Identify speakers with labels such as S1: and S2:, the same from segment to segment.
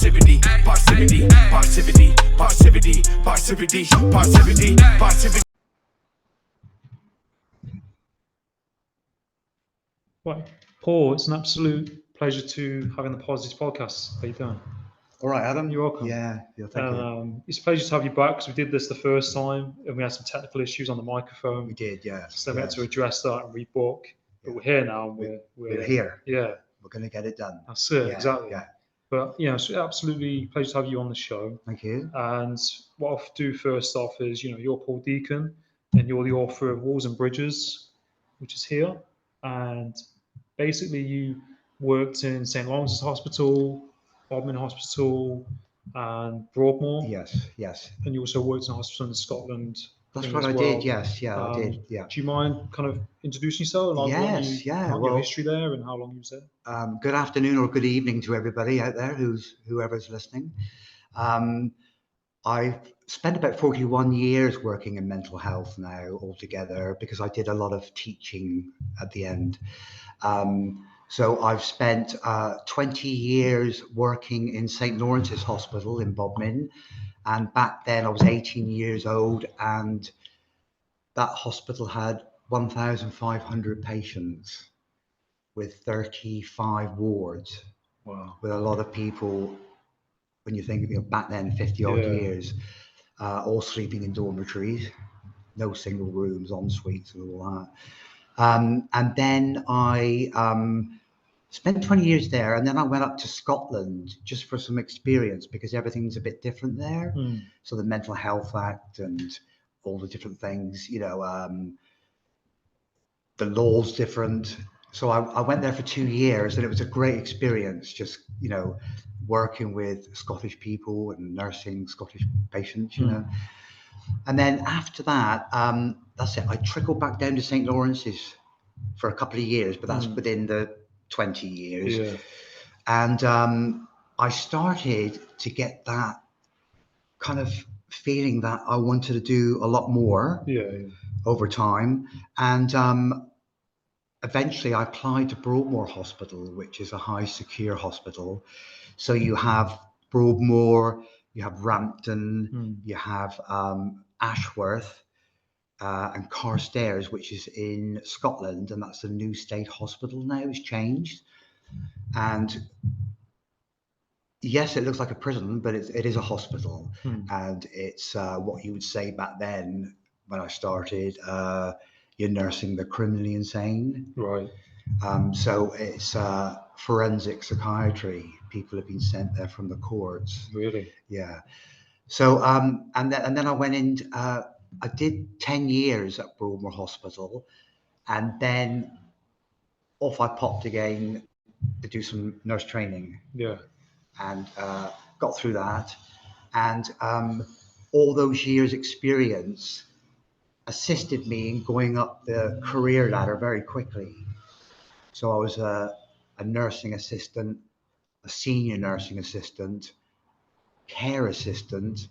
S1: Parrsitivity, Parrsitivity, Parrsitivity, Parrsitivity, Parrsitivity, Parrsitivity, Parrsitivity.
S2: Right, Paul, it's an absolute pleasure to have in the Positive Podcast. How you doing?
S3: All right, Adam.
S2: You're welcome.
S3: Yeah, thank you.
S2: It's a pleasure to have you back because we did this the first time and we had some technical issues on the microphone.
S3: We did, yes.
S2: So we had to address that and rebook. But we're here now. And
S3: we're here.
S2: Yeah.
S3: We're going to get it done.
S2: That's it,
S3: yeah,
S2: exactly.
S3: Yeah.
S2: But it's absolutely a pleasure to have you on the show.
S3: Thank you.
S2: And what I'll do first off is, you're Paul Deacon and you're the author of Walls and Bridges, which is here. And basically you worked in St. Lawrence's Hospital, Bodmin Hospital, and Broadmoor.
S3: Yes.
S2: And you also worked in a hospital in Scotland.
S3: That's what I did, yes. Yeah, I did, yeah.
S2: Do you mind kind of introducing yourself?
S3: Yes,
S2: your history there and how long you was there?
S3: Good afternoon or good evening to everybody out there whoever's listening. I've spent about 41 years working in mental health now altogether because I did a lot of teaching at the end. So I've spent 20 years working in St. Lawrence's Hospital in Bodmin. And back then I was 18 years old and that hospital had 1,500 patients with 35 wards.
S2: Wow.
S3: With a lot of people, when you think of back then, 50 odd years, all sleeping in dormitories, no single rooms, en suites and all that. And then I spent 20 years there, and then I went up to Scotland just for some experience because everything's a bit different there. So the Mental Health Act and all the different things, the law's different. So I went there for 2 years, and it was a great experience, just, working with Scottish people and nursing Scottish patients, And then after that, that's it. I trickled back down to St. Lawrence's for a couple of years, but that's within the 20 years.
S2: Yeah.
S3: And I started to get that kind of feeling that I wanted to do a lot more over time. And eventually I applied to Broadmoor Hospital, which is a high secure hospital. So you have Broadmoor, you have Rampton, you have Ashworth, and Carstairs, which is in Scotland, and that's a new state hospital now. It's changed, and yes, it looks like a prison, but it is a hospital, and it's what you would say back then when I started. You're nursing the criminally insane,
S2: right?
S3: So it's forensic psychiatry. People have been sent there from the courts.
S2: Really?
S3: Yeah. So and then I went in. I did 10 years at Broadmoor Hospital, and then off I popped again to do some nurse training.
S2: Yeah.
S3: And got through that. And all those years' experience assisted me in going up the career ladder very quickly. So I was a nursing assistant, a senior nursing assistant, care assistant,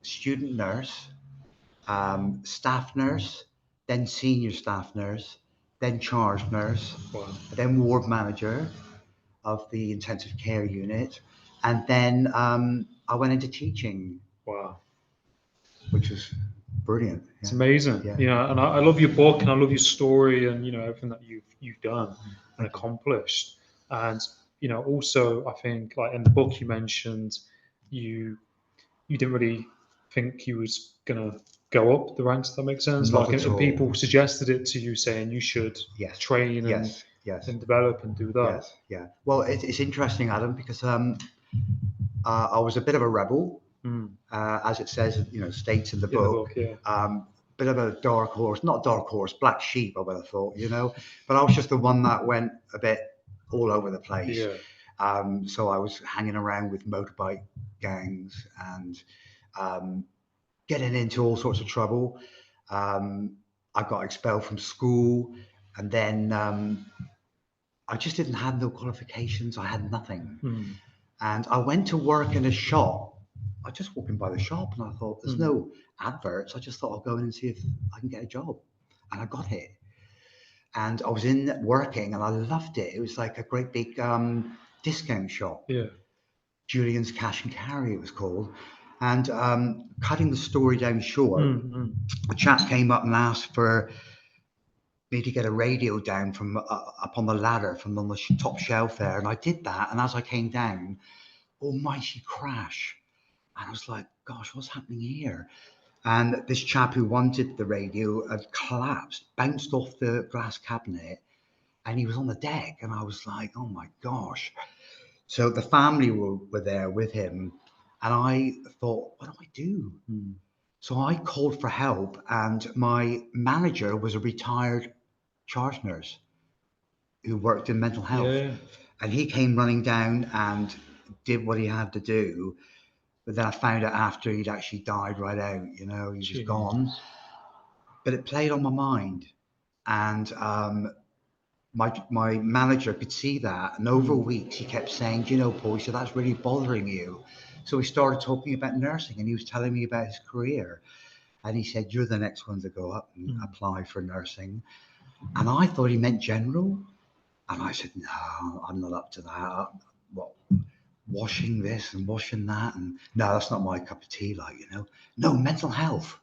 S3: student nurse, staff nurse, then senior staff nurse, then charge nurse, then ward manager of the intensive care unit, and then I went into teaching.
S2: Wow,
S3: which was brilliant.
S2: It's amazing. And I love your book and I love your story and everything that you've done and accomplished. And also I think like in the book you mentioned you didn't really think you was gonna go up the ranks, if that makes sense.
S3: Not
S2: like
S3: at all.
S2: People suggested it to you saying you should train and develop and do that.
S3: Yeah. Well, it's interesting, Adam, because I was a bit of a rebel, as it says, states in the book. Bit of a dark horse, not dark horse, black sheep, I would have thought, but I was just the one that went a bit all over the place. So I was hanging around with motorbike gangs and getting into all sorts of trouble. I got expelled from school, and then I just didn't have no qualifications. I had nothing. And I went to work in a shop. I just walking by the shop and I thought, there's no adverts. I just thought I'll go in and see if I can get a job. And I got it. And I was in working and I loved it. It was like a great big discount shop. Julian's Cash and Carry, it was called. And cutting the story down short, a chap came up and asked for me to get a radio down from up on the ladder from on the top shelf there. And I did that. And as I came down, almighty crash. And I was like, gosh, what's happening here? And this chap who wanted the radio had collapsed, bounced off the glass cabinet, and he was on the deck. And I was like, oh my gosh. So the family were there with him. And I thought, what do I do? So I called for help. And my manager was a retired charge nurse who worked in mental health.
S2: Yeah.
S3: And he came running down and did what he had to do. But then I found out after he'd actually died right out, you know, he was just gone. But it played on my mind. And my manager could see that. And over weeks, he kept saying, you know, Paul, so that's really bothering you. So we started talking about nursing, and he was telling me about his career. And he said, you're the next one to go up and apply for nursing. And I thought he meant general. And I said, no, I'm not up to that. What? Washing this and washing that, and no, that's not my cup of tea, like, you know. No, mental health.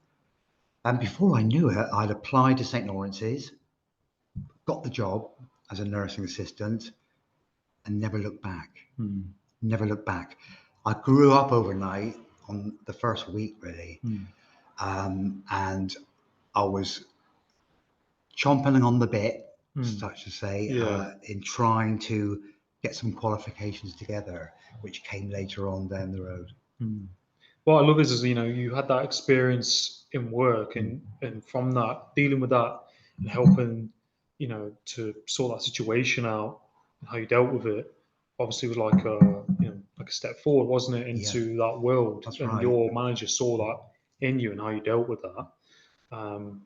S3: And before I knew it, I'd applied to St. Lawrence's, got the job as a nursing assistant, and never looked back. Never looked back. I grew up overnight on the first week, really. And I was chomping on the bit, such to say, in trying to get some qualifications together, which came later on down the road.
S2: What I love is, you know, you had that experience in work, and from that, dealing with that and helping, you know, to sort that situation out and how you dealt with it. Obviously, was like a, you know, like a step forward, wasn't it, into that world?
S3: That's
S2: and
S3: right.
S2: Your manager saw that in you and how you dealt with that. And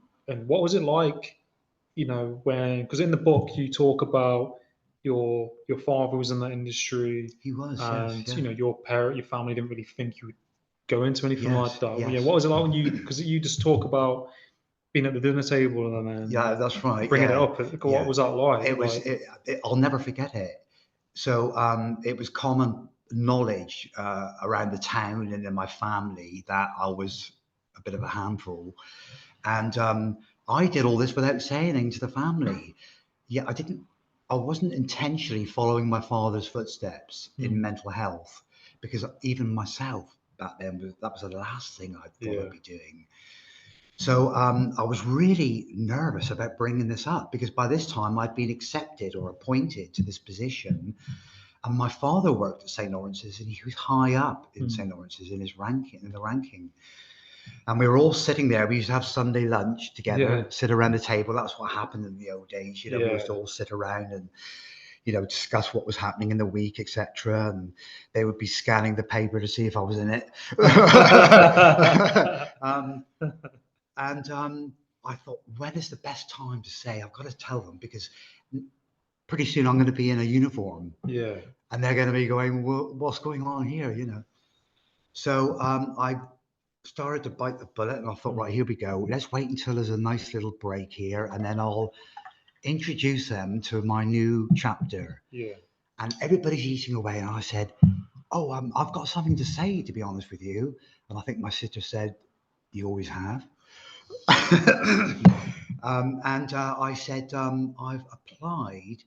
S2: what was it like, you know, when, because in the book you talk about your father was in that industry.
S3: He was,
S2: and
S3: yes,
S2: you know, your family didn't really think you would go into anything like that.
S3: Yes.
S2: Yeah, what was it like when you, because you just talk about being at the dinner table and then
S3: that's right,
S2: bringing it up. What was that like?
S3: It was. I'll never forget it. So it was common knowledge around the town and in my family that I was a bit of a handful, and I did all this without saying anything to the family. Yeah, I wasn't intentionally following my father's footsteps in mental health, because even myself back then, that was the last thing I thought I'd be doing. So I was really nervous about bringing this up, because by this time I'd been accepted or appointed to this position. And my father worked at St. Lawrence's, and he was high up in St. Lawrence's in the ranking. And we were all sitting there. We used to have Sunday lunch together, sit around the table. That's what happened in the old days. You know, we used to all sit around and, you know, discuss what was happening in the week, etc. And they would be scanning the paper to see if I was in it. I thought, when is the best time to say, I've got to tell them, because pretty soon I'm going to be in a uniform.
S2: Yeah.
S3: And they're going to be going, well, what's going on here, you know? So I started to bite the bullet, and I thought, right, here we go. Let's wait until there's a nice little break here, and then I'll introduce them to my new chapter.
S2: Yeah.
S3: And everybody's eating away, and I said, oh, I've got something to say, to be honest with you. And I think my sister said, you always have. I said, I've applied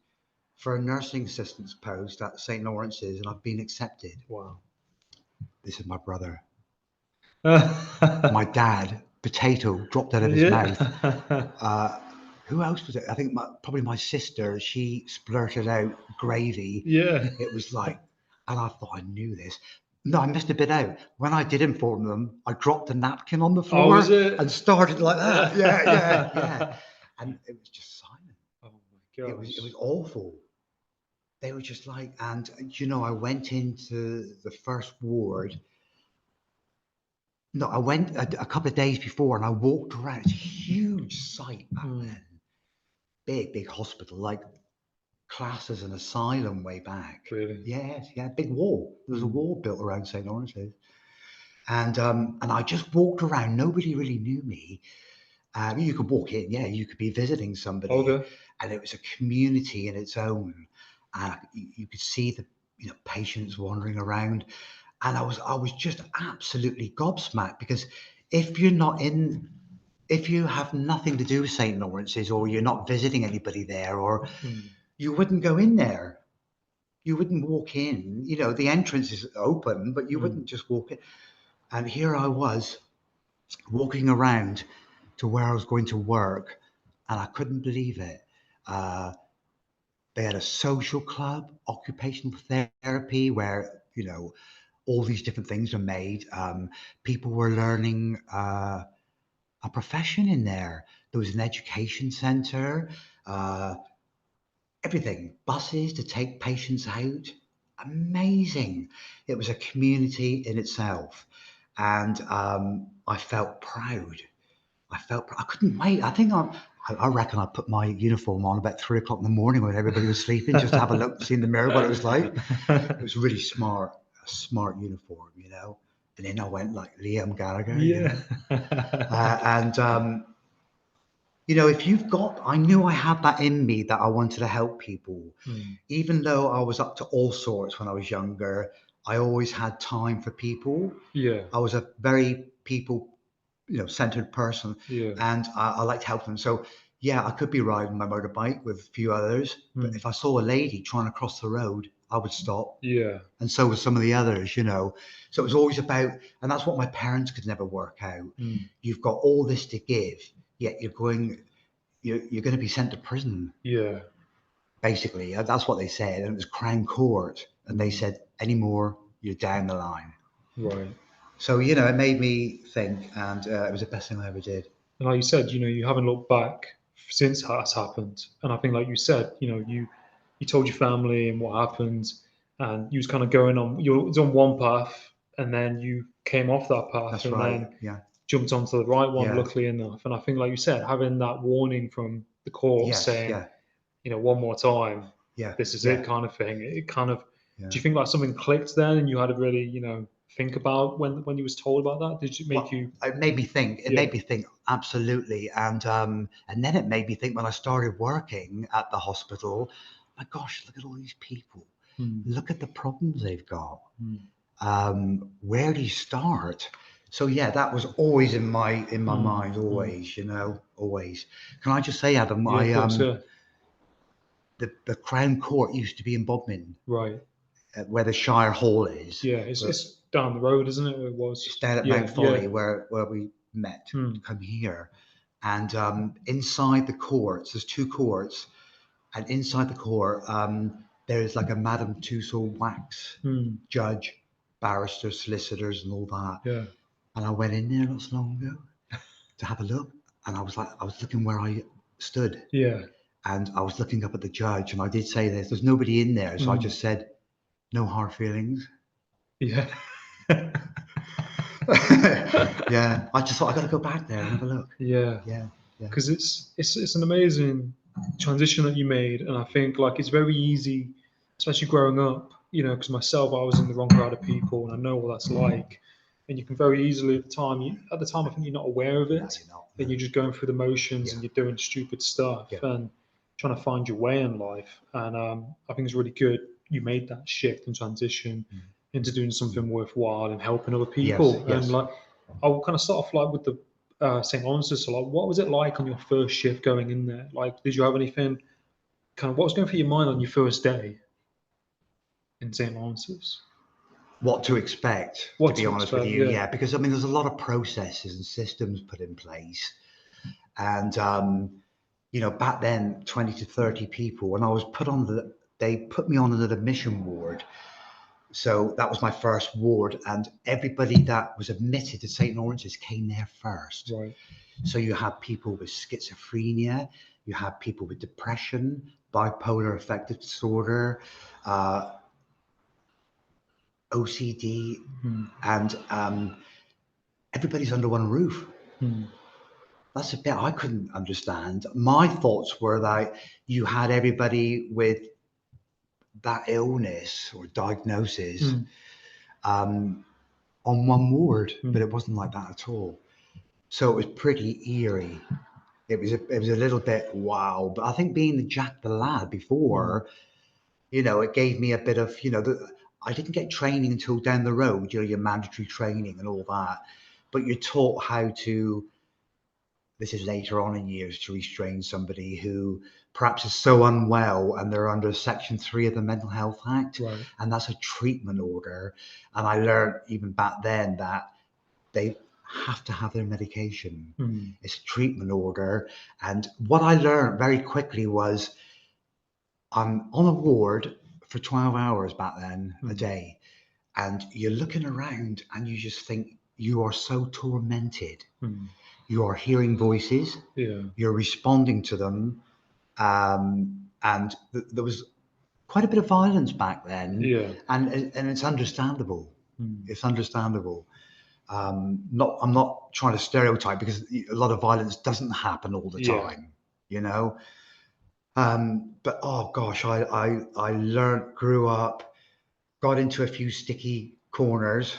S3: for a nursing assistant's post at St. Lawrence's, and I've been accepted.
S2: Wow.
S3: This is my brother. My dad, potato dropped out of his mouth. Who else was it? I think probably my sister. She splurted out gravy.
S2: Yeah.
S3: It was like, and I thought, I knew this. No, I missed a bit out. When I did inform them, I dropped a napkin on the floor and started like that. Yeah. And it was just silent.
S2: Oh my God.
S3: It was awful. They were just like, and you know, I went into the first ward. No, I went a couple of days before, and I walked around. It's a huge site back then. Big hospital, like class as an asylum way back.
S2: Really?
S3: Yes, big wall. There was a wall built around St. Lawrence's. And I just walked around. Nobody really knew me. You could walk in, you could be visiting somebody. Okay. And it was a community in its own. You could see patients wandering around. And I was just absolutely gobsmacked, because if you're not in, if you have nothing to do with St. Lawrence's, or you're not visiting anybody there, or you wouldn't go in there. You wouldn't walk in. The entrance is open, but you wouldn't just walk in. And here I was walking around to where I was going to work, and I couldn't believe it. They had a social club, occupational therapy, where, all these different things are made. People were learning a profession in there. There was an education centre, everything, buses to take patients out. Amazing. It was a community in itself. And I felt proud. I couldn't wait. I reckon I put my uniform on about 3 o'clock in the morning when everybody was sleeping, just to have a look, see in the mirror what it was like. It was really smart, a smart uniform, And then I went like Liam Gallagher.
S2: Yeah.
S3: If you've got, I knew I had that in me, that I wanted to help people. Even though I was up to all sorts when I was younger, I always had time for people.
S2: Yeah.
S3: I was a very people, centered person.
S2: Yeah.
S3: And I like to help them. So yeah, I could be riding my motorbike with a few others, but if I saw a lady trying to cross the road, I would stop.
S2: Yeah.
S3: And so with some of the others, So it was always about, and that's what my parents could never work out. You've got all this to give, yet you're going to be sent to prison.
S2: Yeah.
S3: Basically, that's what they said. And it was Crown Court. And they said, any more, you're down the line.
S2: Right.
S3: So, it made me think, and it was the best thing I ever did.
S2: And like you said, you haven't looked back since that's happened. And I think, like you said, you told your family and what happened, and you was kind of going on, you was on one path, and then you came off that path.
S3: That's
S2: and
S3: right.
S2: then
S3: Yeah.
S2: jumped onto the right one,
S3: Yeah.
S2: luckily enough. And I think, like you said, having that warning from the court saying, one more time, this is it, kind of thing. It kind of, do you think like something clicked then, and you had to really, think about when you was told about that? Did it make you?
S3: It made me think. It made me think, absolutely. And then it made me think when I started working at the hospital. My gosh, look at all these people. Look at the problems they've got. Where do you start? So yeah, that was always in my mind, always. Always. Can I just say, Adam, the Crown Court used to be in Bodmin,
S2: right,
S3: where the Shire Hall is.
S2: Yeah, it's down the road, isn't it? It was.
S3: It's down at Mount Folly, where we met to come here. And inside the courts, there's 2 courts, and inside the court, there's like a Madame Tussauds wax judge, barristers, solicitors, and all that.
S2: Yeah.
S3: And I went in there not so long ago to have a look, and I was looking where I stood.
S2: Yeah.
S3: And I was looking up at the judge, and I did say this. There's nobody in there, so I just said, "No hard feelings."
S2: Yeah.
S3: Yeah. I just thought I got to go back there and have a look.
S2: Yeah.
S3: Yeah.
S2: Because it's an amazing transition that you made, and I think like it's very easy, especially growing up. Because myself, I was in the wrong crowd of people, and I know what that's like. And you can very easily at the time, I think you're not aware of it, and you're just going through the motions, and you're doing stupid stuff and trying to find your way in life. And I think it's really good you made that shift and transition into doing something worthwhile and helping other people.
S3: Yes.
S2: And like, I'll kind of start off like with the St. Lawrence's. So like, what was it like on your first shift going in there? Like, did you have anything? Kind of, what was going through your mind on your first day in St. Lawrence's?
S3: What to expect, to be honest with you. Yeah, because I mean, there's a lot of processes and systems put in place. And, back then, 20 to 30 people, when I was they put me on an admission ward. So that was my first ward, and everybody that was admitted to St. Lawrence's came there first.
S2: Right.
S3: So you have people with schizophrenia, you have people with depression, bipolar affective disorder, OCD, and everybody's under one roof. That's a bit I couldn't understand. My thoughts were that you had everybody with that illness or diagnosis on one ward, but it wasn't like that at all. So it was pretty eerie. It was a little bit wow, but I think being the Jack the Lad before, You know, it gave me a bit of, you know, I didn't get training until down the road, you know, your mandatory training and all that. But you're taught how to, this is later on in years, to restrain somebody who perhaps is so unwell and they're under Section 3 of the Mental Health Act.
S2: Right.
S3: And that's a treatment order. And I learned even back then that they have to have their medication. It's a treatment order. And what I learned very quickly was I'm on a ward for 12 hours back then a day. And you're looking around and you just think you are so tormented. You are hearing voices.
S2: Yeah.
S3: You're responding to them. And there was quite a bit of violence back then.
S2: Yeah.
S3: And it's understandable. It's understandable. I'm not trying to stereotype, because a lot of violence doesn't happen all the time, you know. But oh gosh, I learned, grew up, got into a few sticky corners,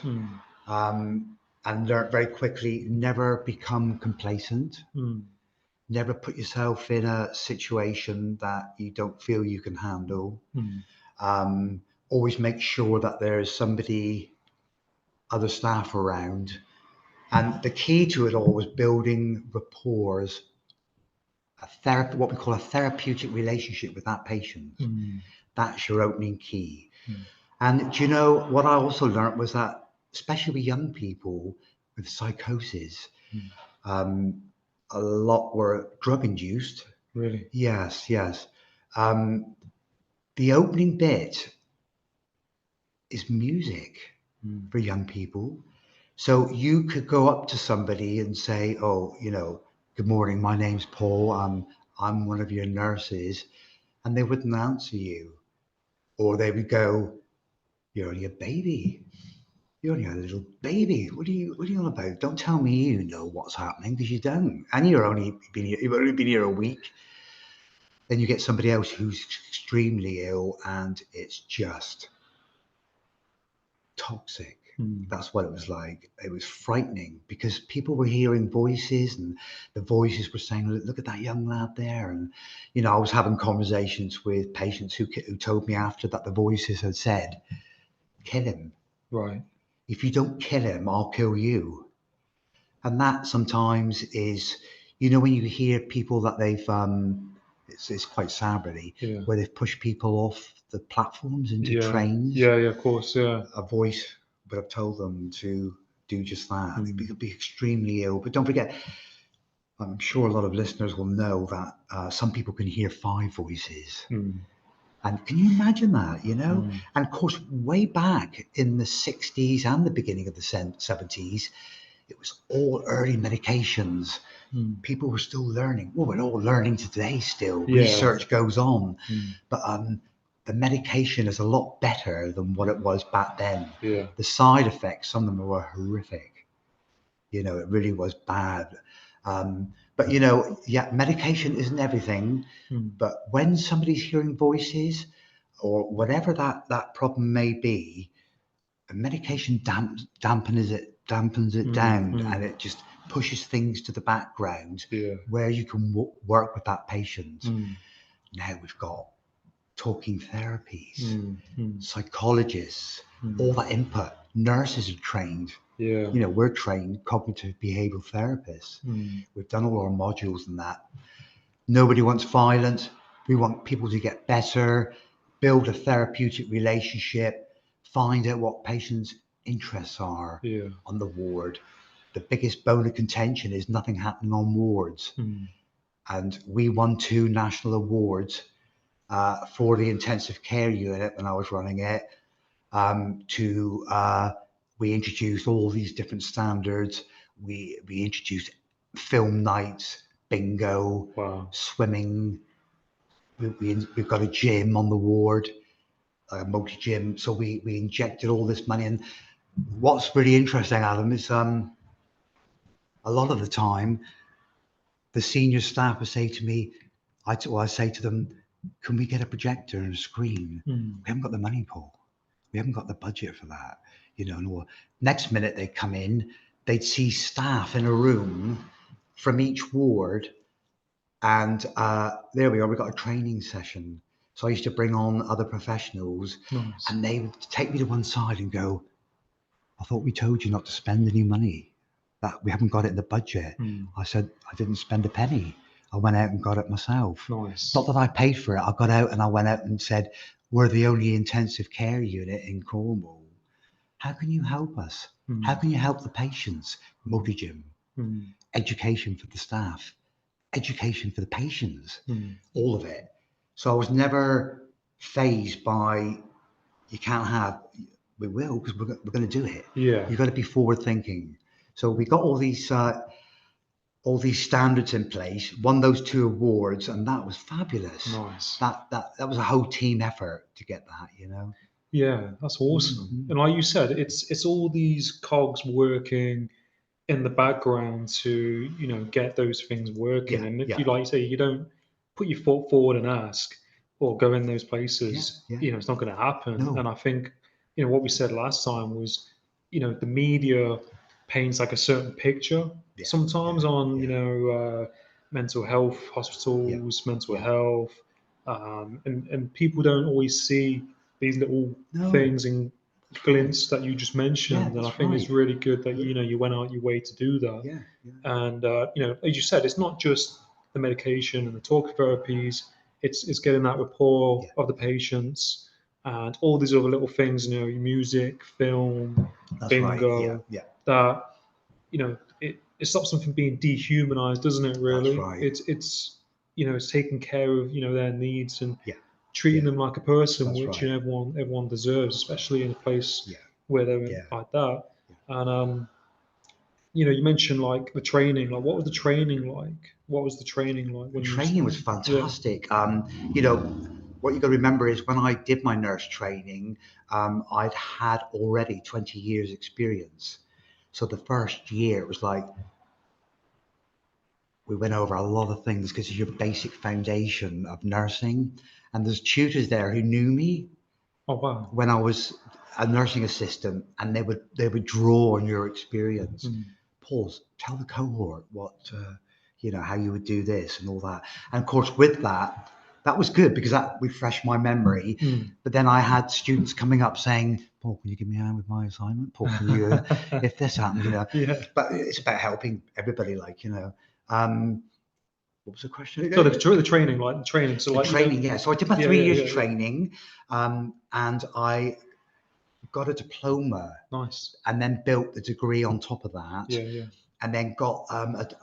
S3: and learned very quickly, never become complacent. Never put yourself in a situation that you don't feel you can handle. Always make sure that there is somebody, other staff around. And the key to it all was building rapport, what we call a therapeutic relationship with that patient. That's your opening key. And do you know what I also learned was that, especially with young people with psychosis, a lot were drug induced.
S2: Really?
S3: Yes. The opening bit is music for young people. So you could go up to somebody and say, oh, you know, good morning, my name's Paul. I'm one of your nurses. And they wouldn't answer you. Or they would go, you're only a baby. You're only a little baby. What are you on about? Don't tell me you know what's happening, because you don't. And you've only been here a week. Then you get somebody else who's extremely ill, and it's just toxic. That's what it was like. It was frightening, because people were hearing voices, and the voices were saying, look at that young lad there. And, you know, I was having conversations with patients who told me after that the voices had said, kill him.
S2: Right.
S3: If you don't kill him, I'll kill you. And that sometimes is, you know, when you hear people that they've, it's quite sad really, where they've pushed people off the platforms into trains.
S2: Yeah, of course, yeah.
S3: A voice would have told them to do just that. They could be extremely ill. But don't forget, I'm sure a lot of listeners will know that some people can hear 5 voices. And can you imagine that, you know? And of course, way back in the 60s and the beginning of the 70s, it was all early medications. People were still learning. Well, we're all learning today still. Research goes on. But the medication is a lot better than what it was back then. The side effects, some of them were horrific. You know, it really was bad. But, you know, medication isn't everything. But when somebody's hearing voices or whatever that problem may be, a medication dampens it down, and it just pushes things to the background where you can work with that patient. Now we've got talking therapies, psychologists, all that input. Nurses are trained. You know, we're trained cognitive behavioral therapists. We've done all our modules and that. Nobody wants violence. We want people to get better, build a therapeutic relationship, find out what patients' interests are on the ward. The biggest bone of contention is nothing happening on wards. And we won 2 national awards for the intensive care unit when I was running it. We introduced all these different standards. We introduced film nights, bingo, swimming. We've got a gym on the ward, a multi-gym. So we injected all this money. And what's really interesting, Adam, is a lot of the time, the senior staff will say to me, I say to them, can we get a projector and a screen? We haven't got the money, Paul. We haven't got the budget for that. You know, and next minute they'd come in, they'd see staff in a room from each ward. And there we are, we've got a training session. So I used to bring on other professionals,
S2: Nice.
S3: and they would take me to one side and go, I thought we told you not to spend any money, that we haven't got it in the budget. I said, I didn't spend a penny. I went out and got it myself.
S2: Nice.
S3: Not that I paid for it. I got out and I went out and said, we're the only intensive care unit in Cornwall. How can you help us? How can you help the patients? Multi-gym, education for the staff, education for the patients, all of it. So I was never fazed by, you can't have, we will, because we're going to do it.
S2: Yeah.
S3: You've got to be forward thinking. So we got all these standards in place, won those 2 awards, and that was fabulous.
S2: Nice.
S3: That was a whole team effort to get that, you know.
S2: Yeah, that's awesome. And like you said, it's all these cogs working in the background to, you know, get those things working.
S3: Yeah,
S2: And if
S3: yeah.
S2: you, like you say, you don't put your foot forward and ask or go in those places,
S3: Yeah.
S2: you know, it's not going to happen.
S3: No.
S2: And I think, you know, what we said last time was, you know, the media paints like a certain picture sometimes on, you know, mental health hospitals, mental health, and people don't always see these little things and glints that you just mentioned. And I think it's really good that, you know, you went out your way to do that.
S3: Yeah.
S2: And, you know, as you said, it's not just the medication and the talk therapies, it's getting that rapport of the patients and all these other little things, you know, music, film, bingo, that, you know, it stops them from being dehumanized, doesn't it, really? It's, you know, it's taking care of, you know, their needs and treating them like a person, which you know, everyone deserves, especially in a place where they're like that. And you know, you mentioned like the training. Like, what was the training like? What was the training like?
S3: The training was fantastic. You know, what you got to remember is when I did my nurse training, I'd had already 20 years experience. So the first year it was like, we went over a lot of things because it's your basic foundation of nursing. And there's tutors there who knew me.
S2: Oh, wow.
S3: When I was a nursing assistant, and they would draw on your experience. Pause, tell the cohort what, you know, how you would do this and all that. And of course, with that, that was good because that refreshed my memory. But then I had students coming up saying, Paul, can you give me a hand with my assignment? Paul, can you, if this happens, you know. But it's about helping everybody, like, you know. What was the question?
S2: So the training, like the training. So like
S3: training, you know, So I did my 3 years training, and I got a diploma.
S2: Nice.
S3: And then built the degree on top of that. And then got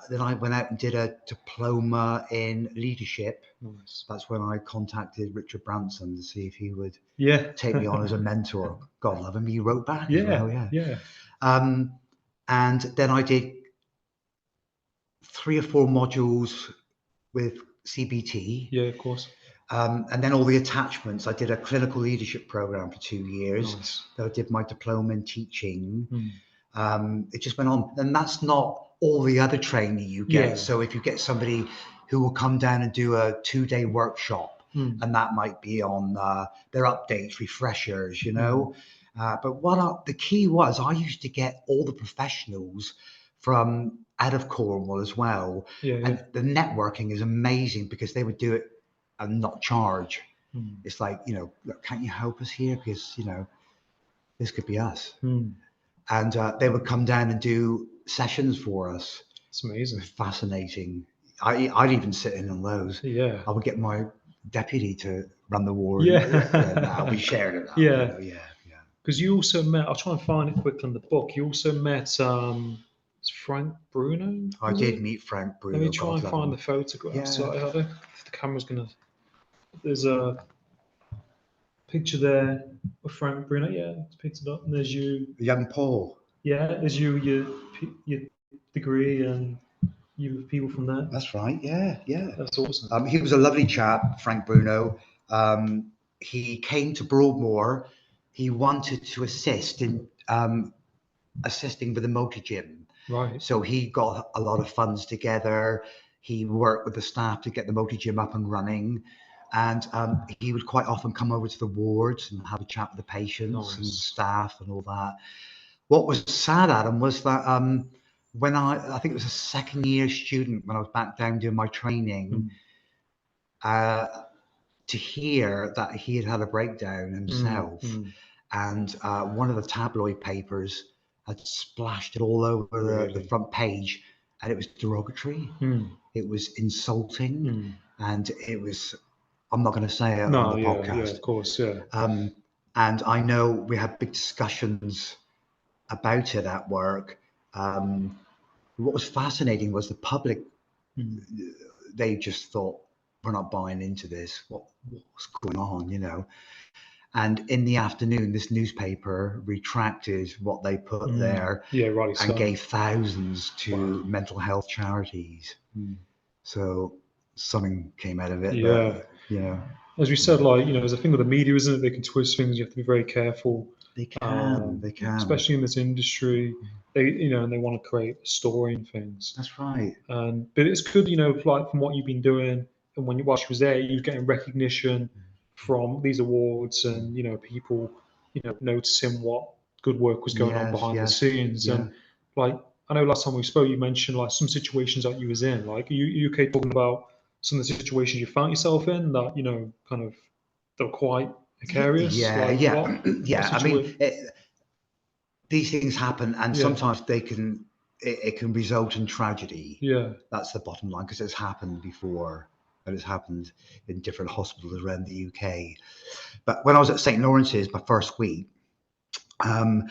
S3: then I went out and did a diploma in leadership.
S2: Nice.
S3: That's when I contacted Richard Branson to see if he would take me on as a mentor. God love him, he wrote back as well. And then I did 3 or 4 modules with CBT.
S2: Yeah, of course.
S3: And then all the attachments. I did a clinical leadership program for 2 years.
S2: Nice.
S3: So I did my diploma in teaching. It just went on. And that's not all the other training you get. So if you get somebody who will come down and do a 2-day workshop, and that might be on their updates, refreshers, you know. But the key was, I used to get all the professionals from out of Cornwall as well. And the networking is amazing because they would do it and not charge. It's like, you know, look, can't you help us here? Because, you know, this could be us. And they would come down and do sessions for us.
S2: It's amazing.
S3: Fascinating. I'd even sit in on those. I would get my deputy to run the ward. We shared it out. You know,
S2: Because you also met, I'll try and find it quick on the book. You also met Frank Bruno.
S3: I did meet Frank Bruno.
S2: Let me try and find the photograph. So I don't know if the camera's gonna. There's a picture there of Frank Bruno. Yeah, it's picked it up. And there's you.
S3: Young Paul.
S2: Yeah, there's you, your degree, and you people from there.
S3: That's right. Yeah.
S2: That's awesome.
S3: He was a lovely chap, Frank Bruno. He came to Broadmoor. He wanted to assist in assisting with the multi-gym.
S2: Right.
S3: So he got a lot of funds together. He worked with the staff to get the multi-gym up and running. And he would quite often come over to the wards and have a chat with the patients and staff and all that. What was sad, Adam, was that when I think it was a second year student, when I was back down doing my training, to hear that he had had a breakdown himself, and one of the tabloid papers had splashed it all over the front page, and it was derogatory. It was insulting, and it was. I'm not going to say it on the podcast.
S2: Yeah, of course, yeah.
S3: And I know we had big discussions about it at work. What was fascinating was the public. They just thought, we're not buying into this. What's going on, you know? And in the afternoon, this newspaper retracted what they put there, and gave thousands to mental health charities. So something came out of it.
S2: Yeah.
S3: But, you know,
S2: as we said, like, you know, there's a thing with the media, isn't it? They can twist things. You have to be very careful.
S3: They can.
S2: Especially in this industry. They, you know, and they want to create a story and things.
S3: That's right.
S2: But it's good, you know, like from what you've been doing, and while she was there, you were getting recognition from these awards, and you know, people, you know, noticing what good work was going on behind the scenes. And like, I know last time we spoke, you mentioned like some situations that you was in. Like, are you okay talking about some of the situations you found yourself in that, you know, kind of that were quite precarious?
S3: Yeah,
S2: like,
S3: yeah. I mean, these things happen, and sometimes they can. It can result in tragedy.
S2: Yeah,
S3: that's the bottom line, because it's happened before, and it's happened in different hospitals around the UK. But when I was at St Lawrence's my first week, the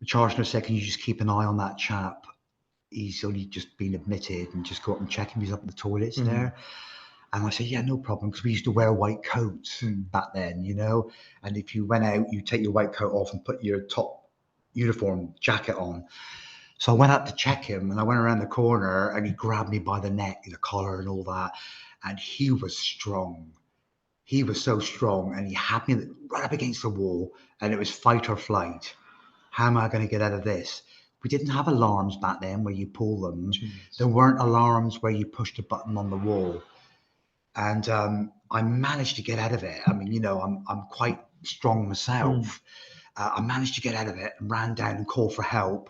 S3: charge nurse said, "Can you just keep an eye on that chap? He's only just been admitted, and just go up and check him. He's up in the toilets there." And I said, "Yeah, no problem," because we used to wear white coats back then, you know. And if you went out, you take your white coat off and put your top uniform jacket on. So I went up to check him, and I went around the corner, and he grabbed me by the neck, the collar and all that. And he was strong. He was so strong, and he had me right up against the wall, and it was fight or flight. How am I going to get out of this? We didn't have alarms back then where you pull them. There weren't alarms where you pushed a button on the wall. And I managed to get out of it. I mean, you know, I'm quite strong myself. I managed to get out of it and ran down and called for help.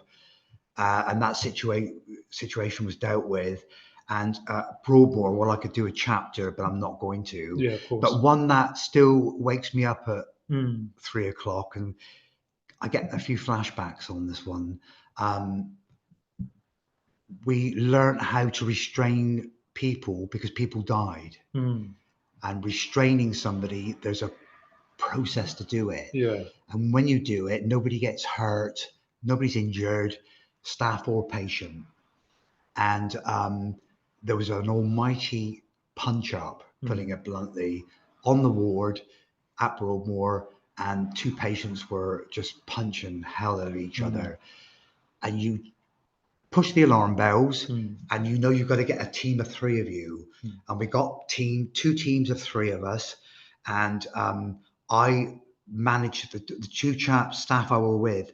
S3: And that situation was dealt with. And Broadmoor, well, I could do a chapter, but I'm not going to.
S2: Yeah, of course.
S3: But one that still wakes me up at 3 o'clock, and I get a few flashbacks on this one. We learned how to restrain people because people died. And restraining somebody, there's a process to do it.
S2: Yeah.
S3: And when you do it, nobody gets hurt, nobody's injured, staff or patient. And there was an almighty punch up, putting it bluntly, on the ward at Broadmoor, and two patients were just punching hell out of each other. And you push the alarm bells, and you know you've got to get a team of three of you. And we got two teams of three of us, and I managed the two staff I were with.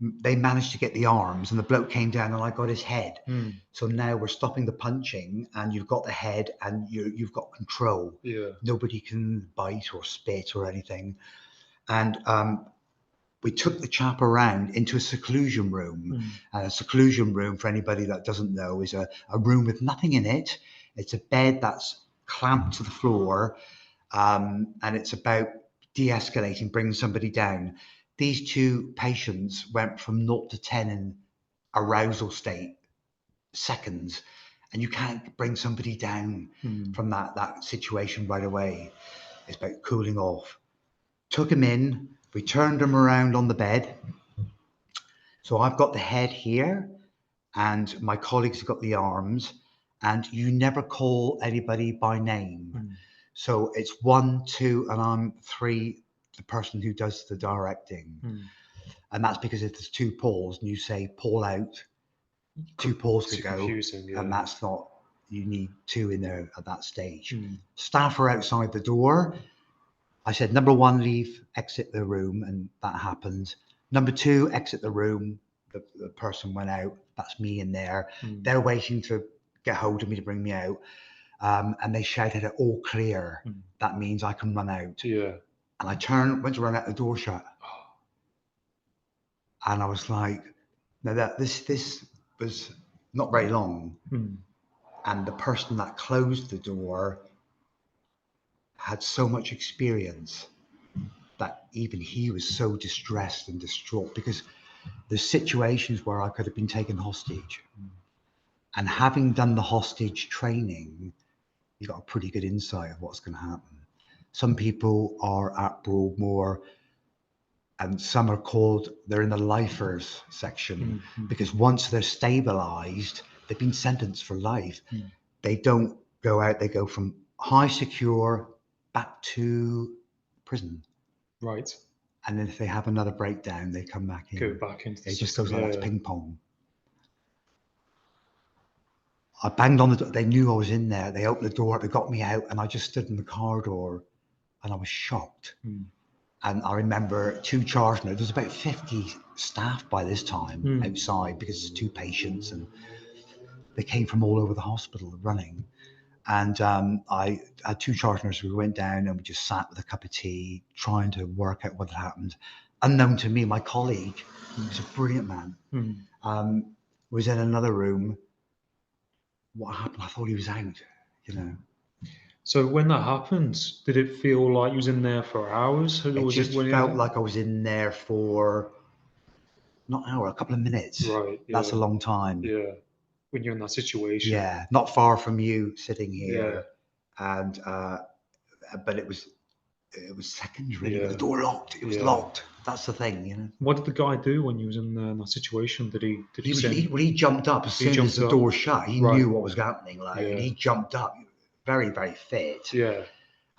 S3: They managed to get the arms, and the bloke came down, and I got his head. So now we're stopping the punching, and you've got the head, and you've got control. Nobody can bite or spit or anything. And we took the chap around into a seclusion room. And a seclusion room, for anybody that doesn't know, is a room with nothing in it. It's a bed that's clamped to the floor, and it's about de-escalating, bringing somebody down. These two patients went from 0 to 10 in arousal state, seconds, and you can't bring somebody down from that situation right away. It's about cooling off. Took him in, we turned him around on the bed. So I've got the head here, and my colleagues have got the arms, and you never call anybody by name. So it's 1, 2, and I'm 3, the person who does the directing. And that's because if there's two Pauls and you say Paul out, two Pauls could go, and that's not, you need two in there at that stage. Staff are outside the door. I said, number 1, leave, exit the room, and that happened. Number 2, exit the room. The person went out. That's me in there. They're waiting to get hold of me to bring me out. And they shouted it all clear. That means I can run out. And I went to run out, the door shut. And I was like, now this was not very long. And the person that closed the door had so much experience that even he was so distressed and distraught, because there's situations where I could have been taken hostage. And having done the hostage training, you got a pretty good insight of what's going to happen. Some people are at Broadmoor, and some are called, they're in the lifers section, because once they're stabilized, they've been sentenced for life. They don't go out, they go from high secure back to prison.
S2: Right.
S3: And then if they have another breakdown, they come back in.
S2: Go back into the
S3: It just
S2: system,
S3: goes like that, ping pong. I banged on the door. They knew I was in there. They opened the door. They got me out, and I just stood in the corridor, and I was shocked. And I remember 2 charge notes. There's about 50 staff by this time outside, because it's 2 patients, and they came from all over the hospital running. And I had 2 charge nurses. We went down and we just sat with a cup of tea, trying to work out what had happened. Unknown to me, my colleague, who's a brilliant man, was in another room. What happened? I thought he was out, you know.
S2: So when that happened, did it feel like you was in there for hours? Or
S3: It
S2: was
S3: just felt like I was in there for not an hour, a couple of minutes.
S2: Right.
S3: That's a long time.
S2: Yeah. When you're in that situation.
S3: Yeah, not far from you, sitting here, and but it was seconds really. The door locked. It was locked. That's the thing, you know.
S2: What did the guy do when you was in that situation? Did
S3: he jumped up as soon as the door shut. He knew what was happening, like, and he jumped up, very, very fit.
S2: Yeah.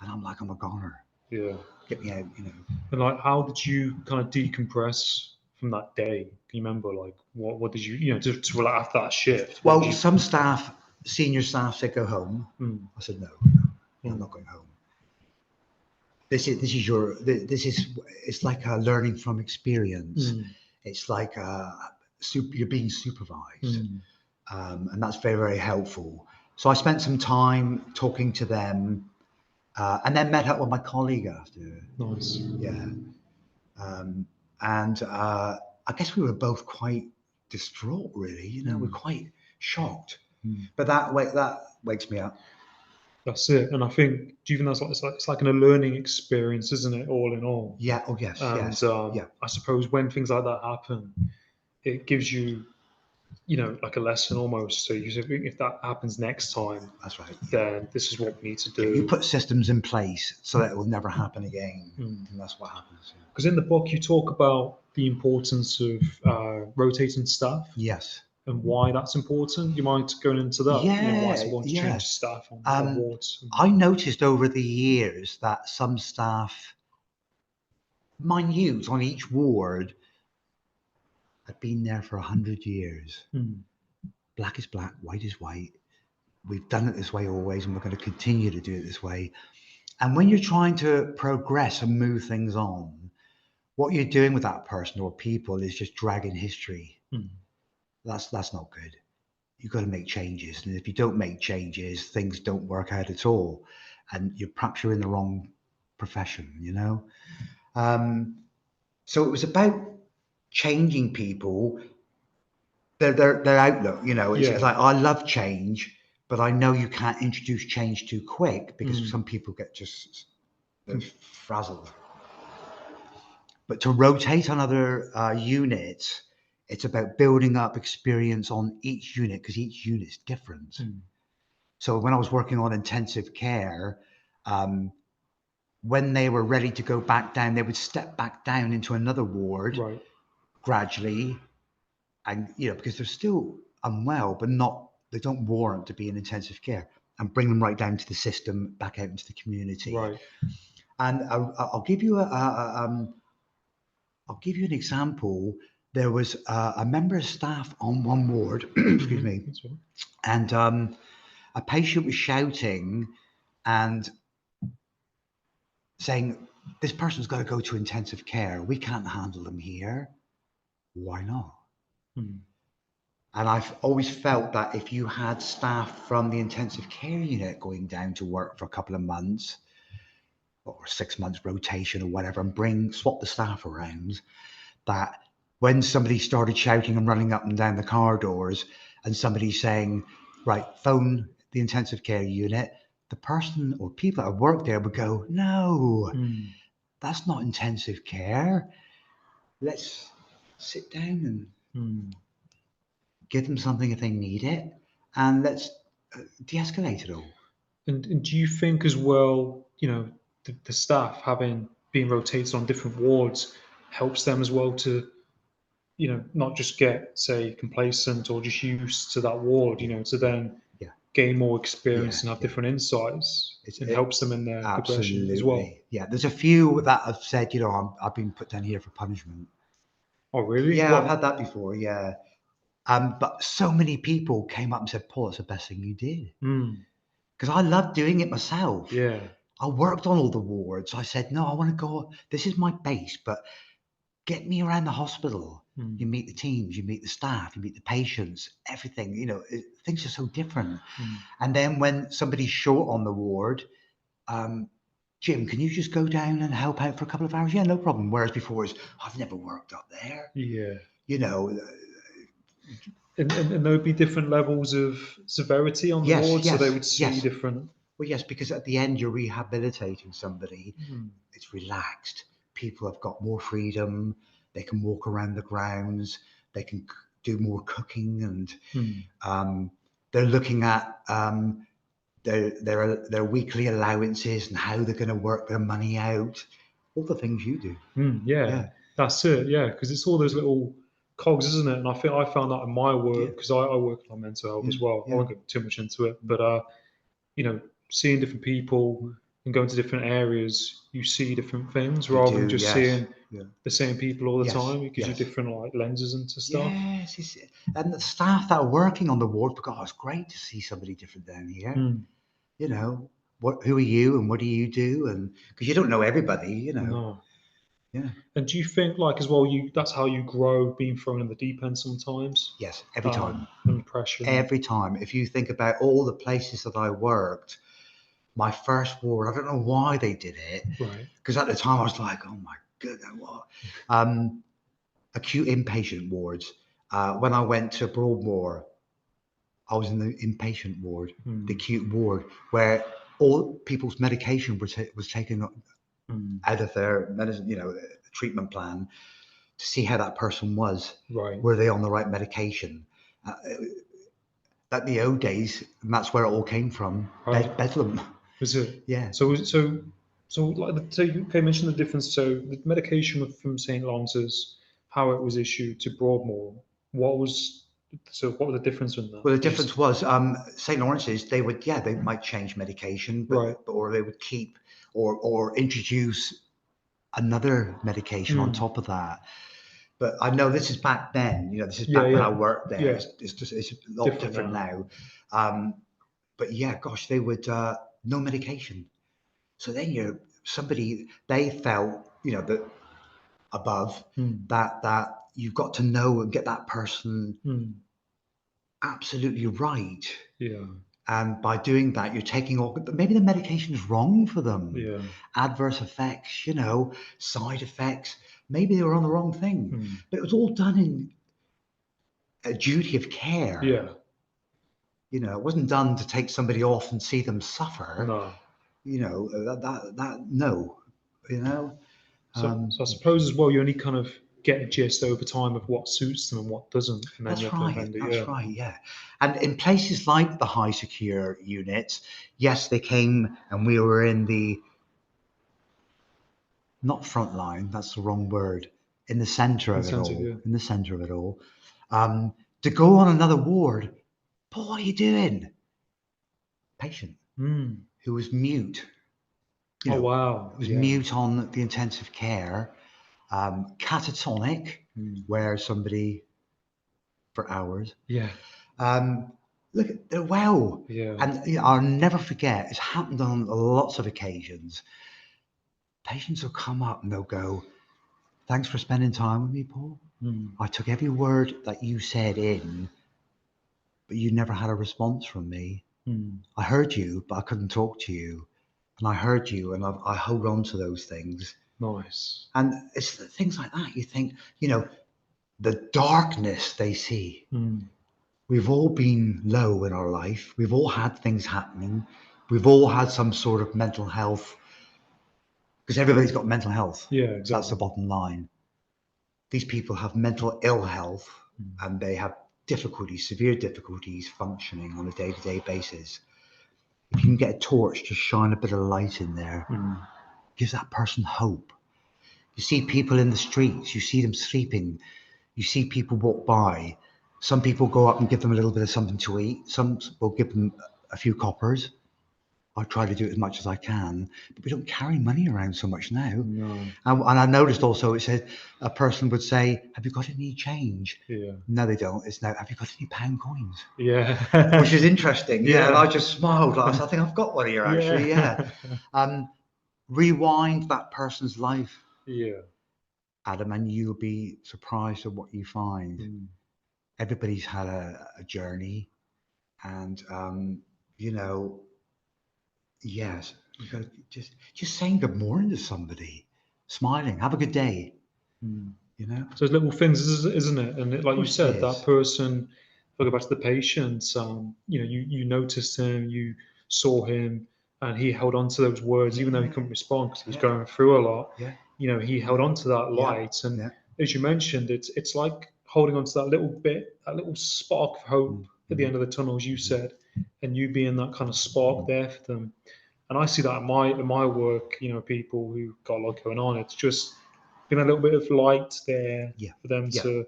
S3: And I'm like, I'm a goner.
S2: Yeah.
S3: Get me out, you know.
S2: And like, how did you kind of decompress from that day? Can you remember, like, what did you to relax after that shift?
S3: Well, some staff, senior staff, said go home. I said no, I'm not going home. This is it's like a learning from experience. It's like you're being supervised, and that's very, very helpful. So I spent some time talking to them, and then met up with my colleague after.
S2: Nice.
S3: Yeah. And I guess we were both quite distraught, really. You know, we're quite shocked. But that wakes me up.
S2: That's it. And I think, do you think that's it's like a learning experience, isn't it? All in all.
S3: Yeah. Oh yes.
S2: And
S3: yes.
S2: I suppose when things like that happen, it gives you, like a lesson almost. So you think, if that happens next time,
S3: that's right.
S2: Then this is what we need to do.
S3: You put systems in place so that it will never happen again, and that's what happens.
S2: Because in the book you talk about the importance of rotating staff.
S3: Yes.
S2: And why that's important. You mind going into that?
S3: Yeah.
S2: Why it's important to change staff on wards?
S3: I noticed over the years that some staff, minute on each ward, had been there for 100 years. Black is black, white is white. We've done it this way always, and we're going to continue to do it this way. And when you're trying to progress and move things on, what you're doing with that person or people is just dragging history. That's not good. You've got to make changes, and if you don't make changes, things don't work out at all, and perhaps you're in the wrong profession, you know. So it was about changing people, their outlook. You know, it's like, I love change, but I know you can't introduce change too quick, because some people get just frazzled. But to rotate on other units, it's about building up experience on each unit, because each unit is different. So when I was working on intensive care, when they were ready to go back down, they would step back down into another ward gradually, and because they're still unwell, but they don't warrant to be in intensive care, and bring them right down to the system, back out into the community. And I'll give you an example. There was a member of staff on one ward, excuse me, and a patient was shouting and saying, "This person's got to go to intensive care. We can't handle them here." Why not? And I've always felt that if you had staff from the intensive care unit going down to work for a couple of months or 6 months rotation or whatever, and swap the staff around, that when somebody started shouting and running up and down the corridors, and somebody saying, right, phone the intensive care unit, the person or people that work there would go, no, that's not intensive care. Let's sit down and give them something if they need it, and let's de-escalate it all.
S2: And do you think as well, the staff being rotated on different wards helps them as well to, not just get, say, complacent or just used to that ward, to then gain more experience and have different insights. It helps them in their progression as well.
S3: Yeah, there's a few that have said, I've been put down here for punishment.
S2: Oh, really?
S3: Yeah, I've had that before, yeah. But so many people came up and said, Paul, it's the best thing you did. Because I love doing it myself.
S2: Yeah.
S3: I worked on all the wards. I said, no, I want to go, this is my base, but get me around the hospital. You meet the teams, you meet the staff, you meet the patients, everything, things are so different. And then when somebody's short on the ward, Jim, can you just go down and help out for a couple of hours? Yeah, no problem. Whereas before it's, I've never worked up there.
S2: Yeah.
S3: And
S2: there would be different levels of severity on the ward, so they would see different.
S3: Well, yes, because at the end you're rehabilitating somebody. It's relaxed. People have got more freedom. They can walk around the grounds. They can do more cooking, and they're looking at their weekly allowances and how they're going to work their money out. All the things you do.
S2: Yeah, that's it. Yeah, because it's all those little cogs, isn't it? And I think I found that in my work, because I work on mental health as well. I won't go too much into it, but seeing different people and going to different areas, you see different things rather than just seeing the same people all the time. It gives you different lenses into stuff.
S3: Yes, and the staff that are working on the ward, God, it's great to see somebody different down here. Who are you and what do you do? And because you don't know everybody,
S2: No.
S3: Yeah.
S2: And do you think, as well, that's how you grow, being thrown in the deep end sometimes?
S3: Yes, every time.
S2: Under pressure.
S3: Every time. If you think about all the places that I worked, my first ward, I don't know why they did it.
S2: Right.
S3: Because at the time I was like, oh my goodness, what? Acute inpatient wards. When I went to Broadmoor, I was in the inpatient ward, the acute ward, where all people's medication was taken out of their medicine, treatment plan, to see how that person was.
S2: Right.
S3: Were they on the right medication? That the old days, and that's where it all came from. Right. Bedlam.
S2: Was it?
S3: Yeah.
S2: So you mentioned the difference. So the medication from St. Lawrence's, how it was issued to Broadmoor. What was the difference in that?
S3: Well, the difference was St. Lawrence's. They might change medication, or they would keep or introduce another medication on top of that. But I know this is back then. This is back when I worked there. Yeah. It's a lot different now. But yeah, gosh, they would no medication. So then they felt that above that you've got to know and get that person absolutely right.
S2: Yeah.
S3: And by doing that, you're taking maybe the medication is wrong for them.
S2: Yeah.
S3: Adverse effects, side effects. Maybe they were on the wrong thing. But it was all done in a duty of care.
S2: Yeah.
S3: It wasn't done to take somebody off and see them suffer.
S2: No.
S3: No.
S2: So I suppose as well, you only kind of get a gist over time of what suits them and what doesn't. And then
S3: That's right, yeah. And in places like the high secure units, yes, they came and we were in the, not front line, that's the wrong word, in the centre of it all. Yeah. In the centre of it all. To go on another ward, Paul, what are you doing? Patient who was mute.
S2: Oh, wow.
S3: Was mute on the intensive care. Catatonic, where somebody for hours.
S2: Yeah.
S3: Look, they're well.
S2: Yeah.
S3: And I'll never forget, it's happened on lots of occasions. Patients will come up and they'll go, thanks for spending time with me, Paul. I took every word that you said in, but you never had a response from me. I heard you, but I couldn't talk to you. And I heard you, and I hold on to those things.
S2: Nice.
S3: And it's things like that. You think, the darkness they see. We've all been low in our life. We've all had things happening, we've all had some sort of mental health, because everybody's got mental health.
S2: Yeah, exactly.
S3: That's the bottom line. These people have mental ill health, and they have difficulties, severe difficulties functioning on a day-to-day basis. If you can get a torch to shine a bit of light in there, gives that person hope. You see people in the streets, you see them sleeping, you see people walk by. Some people go up and give them a little bit of something to eat. Some will give them a few coppers. I try to do it as much as I can, but we don't carry money around so much now.
S2: No.
S3: And I noticed also, it said a person would say, "Have you got any change?"
S2: Yeah.
S3: No, they don't. It's now, "Have you got any pound coins?"
S2: Yeah.
S3: Which is interesting. Yeah.
S2: Yeah.
S3: And I just smiled. I said, "I think I've got one here, actually." Yeah. Rewind that person's life,
S2: Yeah.
S3: Adam, and you'll be surprised at what you find. Everybody's had a journey, and you know, yes, you got to just saying good morning to somebody, smiling, have a good day. You know,
S2: so it's little things, isn't it? And like you said,
S3: it
S2: that
S3: is.
S2: person, if I go back to the patient, you know, you noticed him, you saw him, and he held on to those words, even though he couldn't respond because he was going through a lot.
S3: Yeah.
S2: You know, he held on to that light, and as you mentioned, it's like holding on to that little bit, that little spark of hope at the end of the tunnel, as you said, and you being that kind of spark there for them. And I see that in my work, you know, people who got a lot going on. It's just been a little bit of light there for them to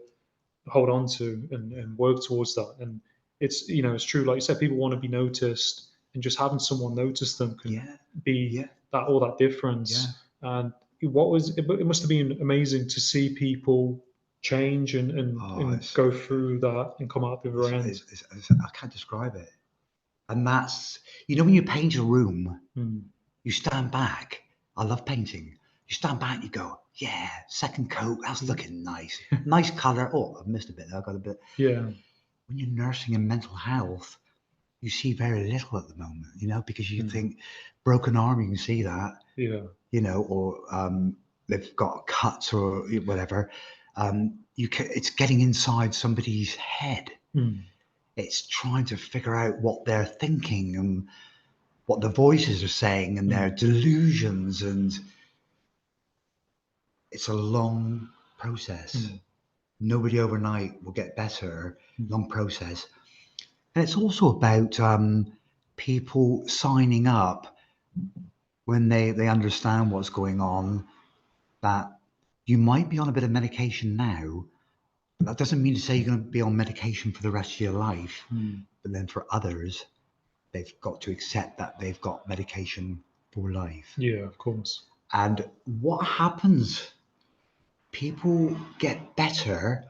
S2: hold on to and work towards that. And it's, you know, it's true, like you said, people want to be noticed, and just having someone notice them can be that all that difference. And it must have been amazing to see people change and go through that and come out the other end.
S3: I can't describe it. And that's, you know, when you paint a room, you stand back. I love painting. You stand back and you go, yeah, second coat, that's looking nice. Nice colour. Oh, I've missed a bit there. I've got a bit.
S2: Yeah.
S3: When you're nursing in mental health, you see very little at the moment, you know, because you think broken arm, you can see that.
S2: Yeah.
S3: You know, or they've got cuts or whatever. It's getting inside somebody's head. It's trying to figure out what they're thinking and what the voices are saying and their delusions, and it's a long process. Nobody overnight will get better. Long process. And it's also about people signing up when they understand what's going on, that you might be on a bit of medication now, but that doesn't mean to say you're going to be on medication for the rest of your life. But then for others, they've got to accept that they've got medication for life.
S2: Yeah, of course.
S3: And what happens? People get better.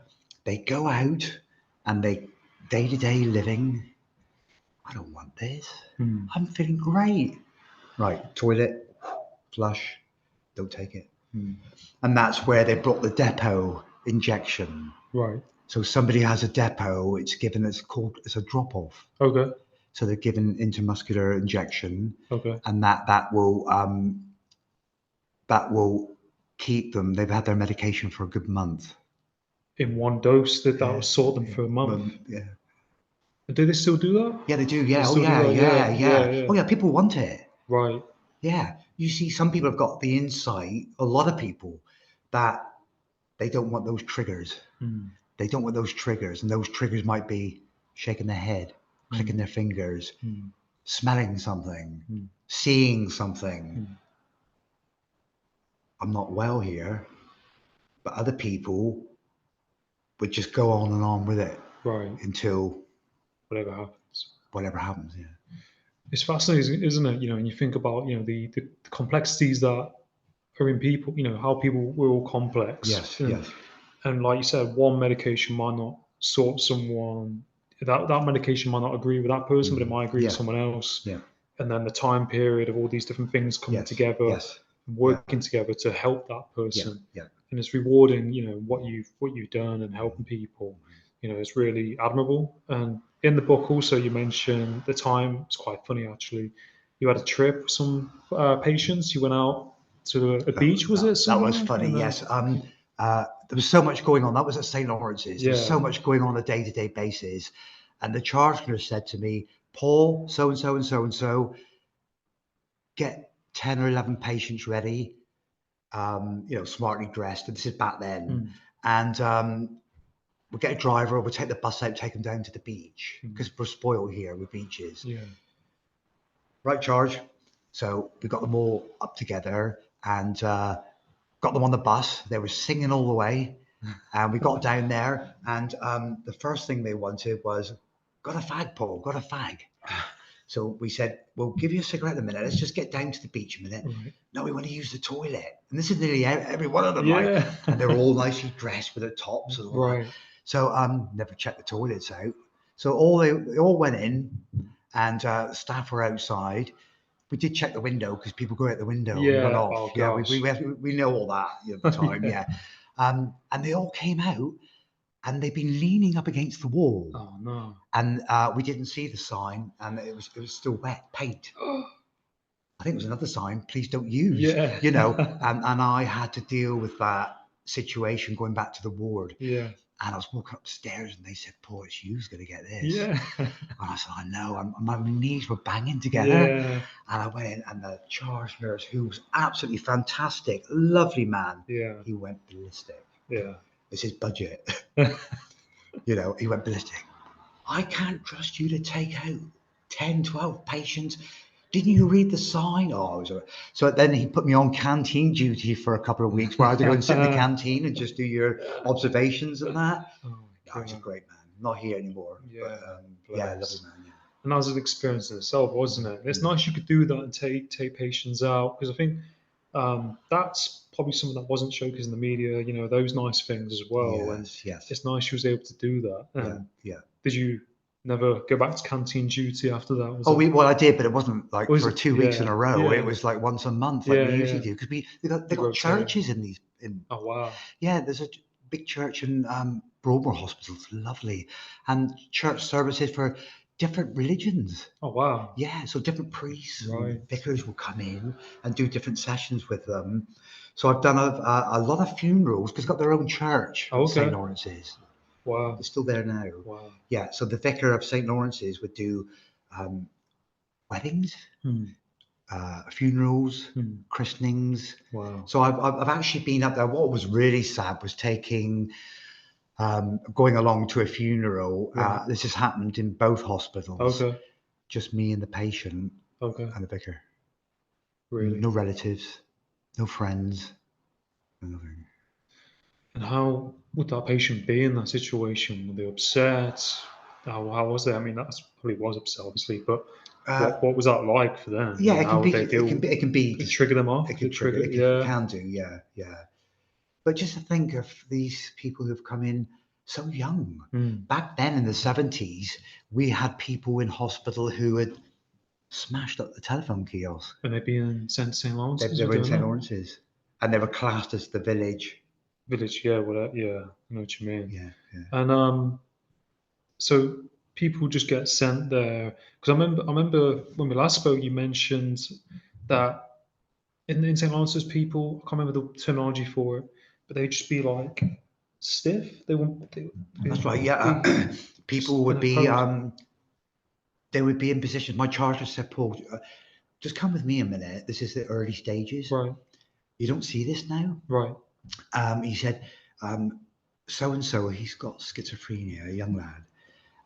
S3: They go out and they day-to-day living. I don't want this. I'm feeling great. Right, toilet, flush, don't take it. And that's where they brought the depot injection.
S2: Right.
S3: So somebody has a depot, it's a drop-off.
S2: Okay.
S3: So they're given intramuscular injection.
S2: Okay.
S3: And that will keep them. They've had their medication for a good month.
S2: In one dose, that will sort them for a month.
S3: Yeah.
S2: Do they still do that?
S3: Yeah, they do. Yeah.
S2: Oh
S3: Yeah. Oh yeah, people want it.
S2: Right.
S3: Yeah. You see, some people have got the insight, a lot of people, that they don't want those triggers. They don't want those triggers. And those triggers might be shaking their head, clicking their fingers, smelling something, seeing something. I'm not well here. But other people would just go on and on with it.
S2: Right.
S3: Until
S2: whatever happens.
S3: Whatever happens, yeah.
S2: It's fascinating, isn't it? You know, when you think about, you know, the complexities that are in people, you know, how people we're all complex.
S3: Yes,
S2: yes. And like you said, one medication might not sort someone. That medication might not agree with that person, but it might agree with someone else.
S3: Yeah.
S2: And then the time period of all these different things coming together, working together to help that person.
S3: Yeah.
S2: And it's rewarding, you know, what you've done and helping people. You know, it's really admirable. And in the book also you mentioned the time. It's quite funny actually. You had a trip with some patients. You went out to a beach, was it?
S3: That was funny. Yes. There was so much going on. That was at St. Lawrence's. There was so much going on a day-to-day basis. And the charge nurse said to me, "Paul, so and so and so and so, get 10 or 11 patients ready, smartly dressed. And this is back then. And we'll get a driver, we'll take the bus out, take them down to the beach, because we're spoiled here with beaches.
S2: Yeah.
S3: Right charge. So we got them all up together and got them on the bus. They were singing all the way. And we got down there, and the first thing they wanted was, got a fag, Paul, got a fag. So we said, we'll give you a cigarette in a minute. Let's just get down to the beach a minute.
S2: Right.
S3: No, we want to use the toilet. And this is nearly every one of them.
S2: Yeah.
S3: Like, and they're all nicely dressed with their tops and all
S2: Right.
S3: that. So never checked the toilets out. So they all went in, and staff were outside. We did check the window because people go out the window and run off.
S2: Oh,
S3: yeah,
S2: gosh.
S3: we know all that at the time.
S2: Yeah.
S3: And they all came out, and they'd been leaning up against the wall.
S2: Oh no.
S3: And we didn't see the sign, and it was still wet paint. I think it was another sign, please don't use.
S2: Yeah.
S3: And I had to deal with that situation going back to the ward.
S2: Yeah.
S3: And I was walking up the stairs, and they said, Paul, it's you who's going to get this.
S2: Yeah.
S3: And I said, I know, my knees were banging together.
S2: Yeah.
S3: And I went in, and the charge nurse, who was absolutely fantastic, lovely man,
S2: Yeah.
S3: he went ballistic.
S2: Yeah.
S3: It's his budget. He went ballistic. I can't trust you to take out 10, 12 patients. Didn't you read the sign? So then he put me on canteen duty for a couple of weeks, where I had to go and sit in the canteen and just do your observations and that.
S2: Oh,
S3: No, he's a great man. Not here anymore.
S2: Yeah,
S3: But, lovely man. Yeah.
S2: And that was an experience in itself, wasn't it? And it's nice you could do that and take patients out, because I think that's probably something that wasn't showcased in the media. Those nice things as well.
S3: Yes.
S2: It's nice she was able to do that.
S3: Yeah.
S2: Did you never go back to canteen duty after that?
S3: Well, I did, but it wasn't like for 2 weeks in a row.
S2: Yeah.
S3: It was like once a month, like we usually do, because they got churches in these.
S2: Oh wow!
S3: Yeah, there's a big church in Broadmoor Hospital. It's lovely, and church services for different religions.
S2: Oh wow!
S3: Yeah, so different priests,
S2: and
S3: vicars will come in and do different sessions with them. So I've done a lot of funerals, because they've got their own church. St. Lawrence's.
S2: Wow.
S3: They're still there now.
S2: Wow.
S3: Yeah, so the vicar of St. Lawrence's would do weddings, funerals, christenings.
S2: Wow.
S3: So I've actually been up there. What was really sad was going along to a funeral.
S2: Right.
S3: This has happened in both hospitals.
S2: Okay.
S3: Just me and the patient.
S2: Okay.
S3: And the vicar.
S2: Really?
S3: No relatives, no friends, nothing.
S2: And how would that patient be in that situation? Were they upset? How was they? I mean, that probably was upset, obviously, but what was that like for them?
S3: Yeah,
S2: it can be. It can trigger them off.
S3: It can trigger. It can do. Yeah. But just to think of these people who've come in so young. Back then in the 70s, we had people in hospital who had smashed up the telephone kiosk.
S2: And they'd been sent to St. Lawrence's?
S3: They were in St. Lawrence's. And they were classed as the village.
S2: Yeah, well, yeah, I know what you mean.
S3: Yeah.
S2: And so people just get sent there, because I remember when we last spoke, you mentioned that in St. Lawrence's, people, I can't remember the terminology for it, but they'd just be like stiff.
S3: That's right. Yeah, people would be they would be in positions. My charge nurse said, Paul, just come with me a minute. This is the early stages.
S2: Right.
S3: You don't see this now.
S2: Right.
S3: He said, so-and-so, he's got schizophrenia, a young lad.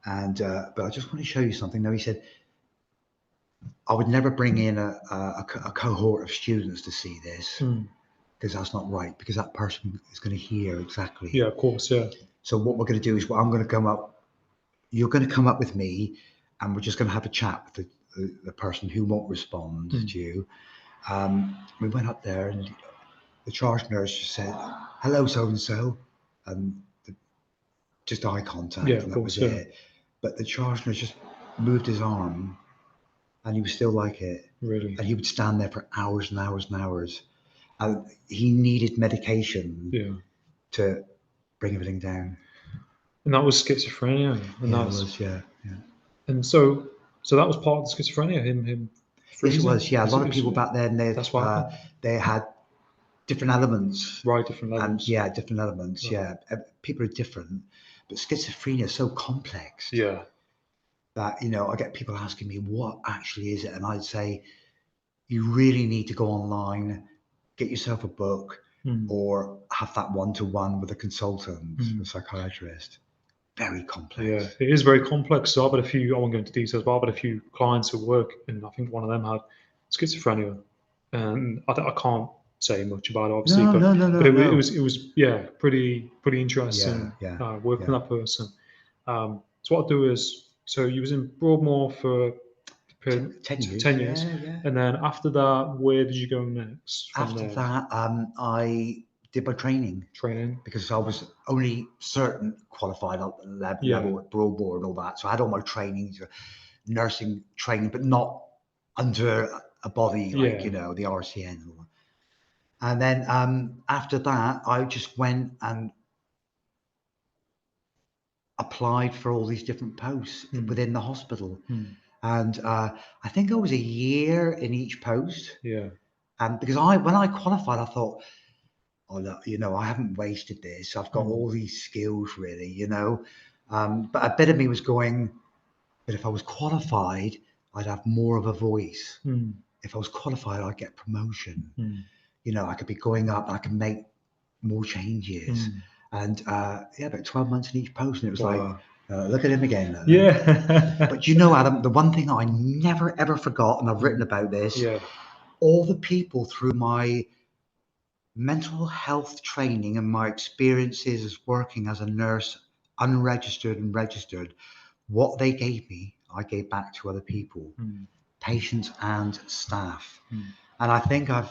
S3: And but I just want to show you something. Now, he said, I would never bring in a cohort of students to see this, because that's not right, because that person is going to hear exactly.
S2: Yeah, of course, yeah.
S3: So what we're going to do is, I'm going to come up, you're going to come up with me, and we're just going to have a chat with the person who won't respond to you. We went up there, and the charge nurse just said, hello, so-and-so, and just eye contact, and that was it. But the charge nurse just moved his arm, and he was still like it.
S2: Really?
S3: And he would stand there for hours and hours and hours. And he needed medication to bring everything down.
S2: And that was schizophrenia. And
S3: yeah, it was, yeah.
S2: And so that was part of the schizophrenia, him freezing?
S3: Yes, it was, yeah. A lot of people back then, they had different elements.
S2: Right, different elements.
S3: And, different elements, yeah. People are different, but schizophrenia is so complex.
S2: Yeah.
S3: That, I get people asking me, what actually is it? And I'd say, you really need to go online, get yourself a book, or have that one-to-one with a consultant, a psychiatrist. Very complex.
S2: Yeah, it is very complex. So I've had a few, I won't go into details, but I've had a few clients who work, and I think one of them had schizophrenia. And I can't say much about it, obviously,
S3: No,
S2: but
S3: no, no, no,
S2: but
S3: no.
S2: it was yeah, pretty interesting working with that person. So what I'll do is, so you was in Broadmoor for
S3: 10 years.
S2: 10 years.
S3: Yeah.
S2: And then after that, where did you go next from
S3: After
S2: there?
S3: that, I did my training
S2: Training.
S3: because I was only certain qualified at level at Broadmoor and all that. So I had all my trainings, nursing training, but not under a body like, you know, the RCN and all that. And then after that, I just went and applied for all these different posts within the hospital. And I think I was a year in each post.
S2: Yeah.
S3: And because when I qualified, I thought, oh, look, you know, I haven't wasted this. I've got all these skills, really, you know. But a bit of me was going, but if I was qualified, I'd have more of a voice. If I was qualified, I'd get promotion. You know, I could be going up, I could make more changes. And about 12 months in each post. And it was like, look at him again.
S2: Yeah.
S3: But you know, Adam, the one thing I never, ever forgot, and I've written about this, all the people through my mental health training and my experiences as working as a nurse, unregistered and registered, what they gave me, I gave back to other people, patients and staff. And I think I've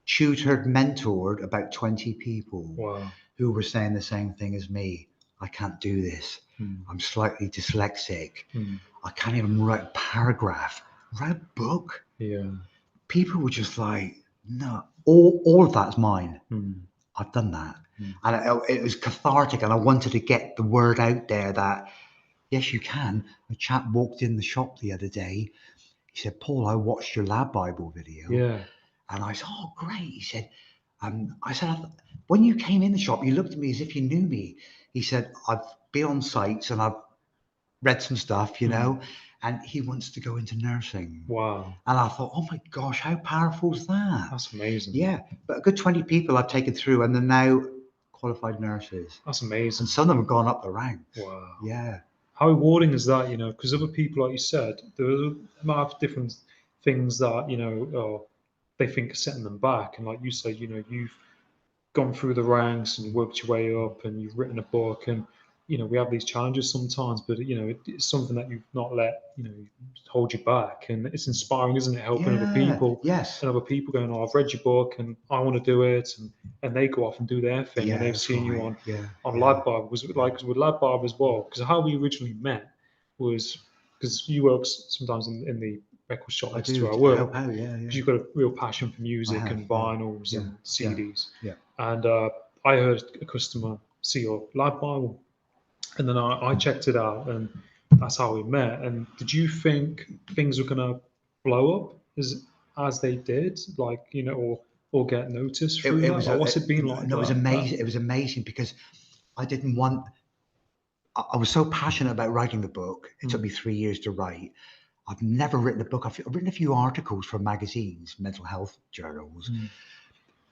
S3: tutored, mentored about 20 people who were saying the same thing as me. I can't do this. I'm slightly dyslexic. I can't even write a paragraph. Write a book. People were just like, no, all of that's mine. I've done that. And it was cathartic, and I wanted to get the word out there that, yes, you can. A chap walked in the shop the other day. He said, Paul, I watched your Lab Bible video. And I said, oh, great. He said, when you came in the shop, you looked at me as if you knew me. He said, I've been on sites and I've read some stuff, you know, and he wants to go into nursing.
S2: Wow.
S3: And I thought, oh my gosh, how powerful is that?
S2: That's amazing.
S3: Yeah. But a good 20 people I've taken through, and they're now qualified nurses.
S2: That's amazing.
S3: And some of them have gone up the ranks.
S2: Wow.
S3: Yeah.
S2: How rewarding is that, you know, because other people, like you said, they might have different things that, you know, they think are setting them back. And like you said, you know, you've gone through the ranks and you worked your way up and you've written a book, and, you know, we have these challenges sometimes, but, you know, it's something that you've not let, you know, hold you back. And it's inspiring, isn't it? Helping other people.
S3: Yes.
S2: And other people going, oh, I've read your book and I want to do it. And they go off and do their thing, and they've seen you on Lab Bible. Was it like with Lab Bible as well? Because how we originally met was because you work sometimes in the record shop next to our work. Because you've got a real passion for music and vinyls and CDs. And I heard a customer see your Lab Bible, and then I checked it out, and that's how we met. And did you think things were gonna blow up as they did, like, you know, or get noticed through that? Like, what's it been like?
S3: No, it was amazing. It was amazing because I didn't want. I was so passionate about writing the book. It took me 3 years to write. I've never written a book. I've written a few articles for magazines, mental health journals,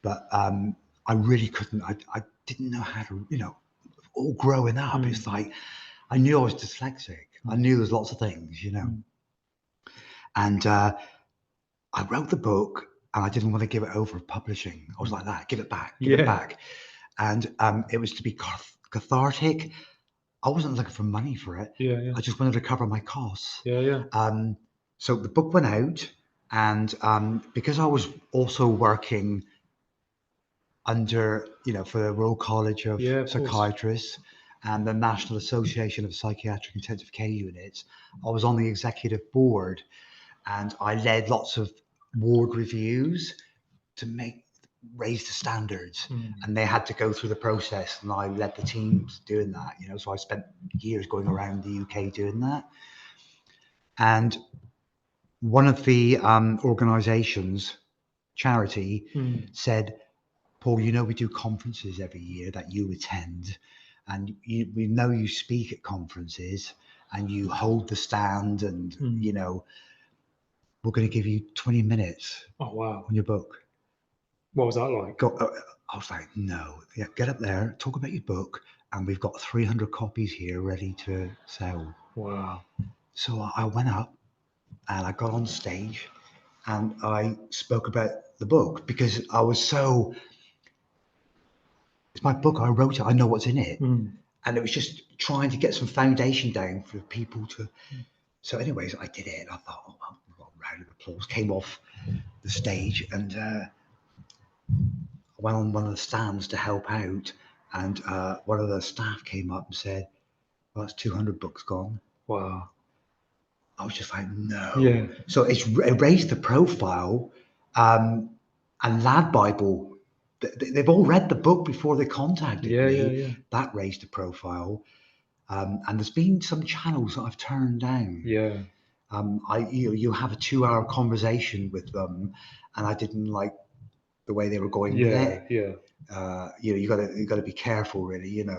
S3: but I really couldn't. I didn't know how to, you know, all growing up. It's like I knew I was dyslexic. I knew there's lots of things, you know. And I wrote the book, and I didn't want to give it over publishing. I was like that, give it back, give it back. And it was to be cathartic. I wasn't looking for money for it. I just wanted to cover my costs. So the book went out, and because I was also working under, you know, for the Royal College of Psychiatrists and the National Association of Psychiatric Intensive Care Units, I was on the executive board, and I led lots of ward reviews to raise the standards, and they had to go through the process, and I led the teams doing that, you know. So I spent years going around the UK doing that. And one of the organizations, charity, said, Paul, you know, we do conferences every year that you attend, and we know you speak at conferences and you hold the stand, and you know, we're going to give you 20 minutes
S2: Oh, wow.
S3: on your book.
S2: What was that like?
S3: I was like, no, yeah, get up there, talk about your book, and we've got 300 copies here ready to sell.
S2: Wow.
S3: So I went up and I got on stage and I spoke about the book because I was so, it's my book, I wrote it, I know what's in it. And it was just trying to get some foundation down for people to. So anyways, I did it. I thought, oh, I've got a round of applause. Came off the stage and I went on one of the stands to help out. And one of the staff came up and said, well, that's 200 books gone.
S2: Wow.
S3: I was just like, no.
S2: Yeah.
S3: So it raised the profile. And Lad Bible, they've all read the book before they contacted me.
S2: Yeah.
S3: That raised the profile. And there's been some channels that I've turned down.
S2: Yeah.
S3: You have a 2-hour conversation with them, and I didn't like the way they were going with it.
S2: Yeah.
S3: You got to be careful, really. And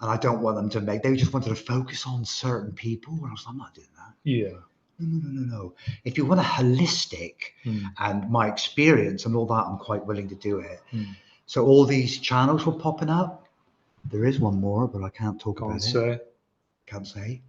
S3: I don't want them to make. They just wanted to focus on certain people, and I was like, I'm not doing that.
S2: Yeah.
S3: No. If you want a holistic, and my experience and all that, I'm quite willing to do it. So all these channels were popping up. There is one more, but I can't talk about it. Can't say.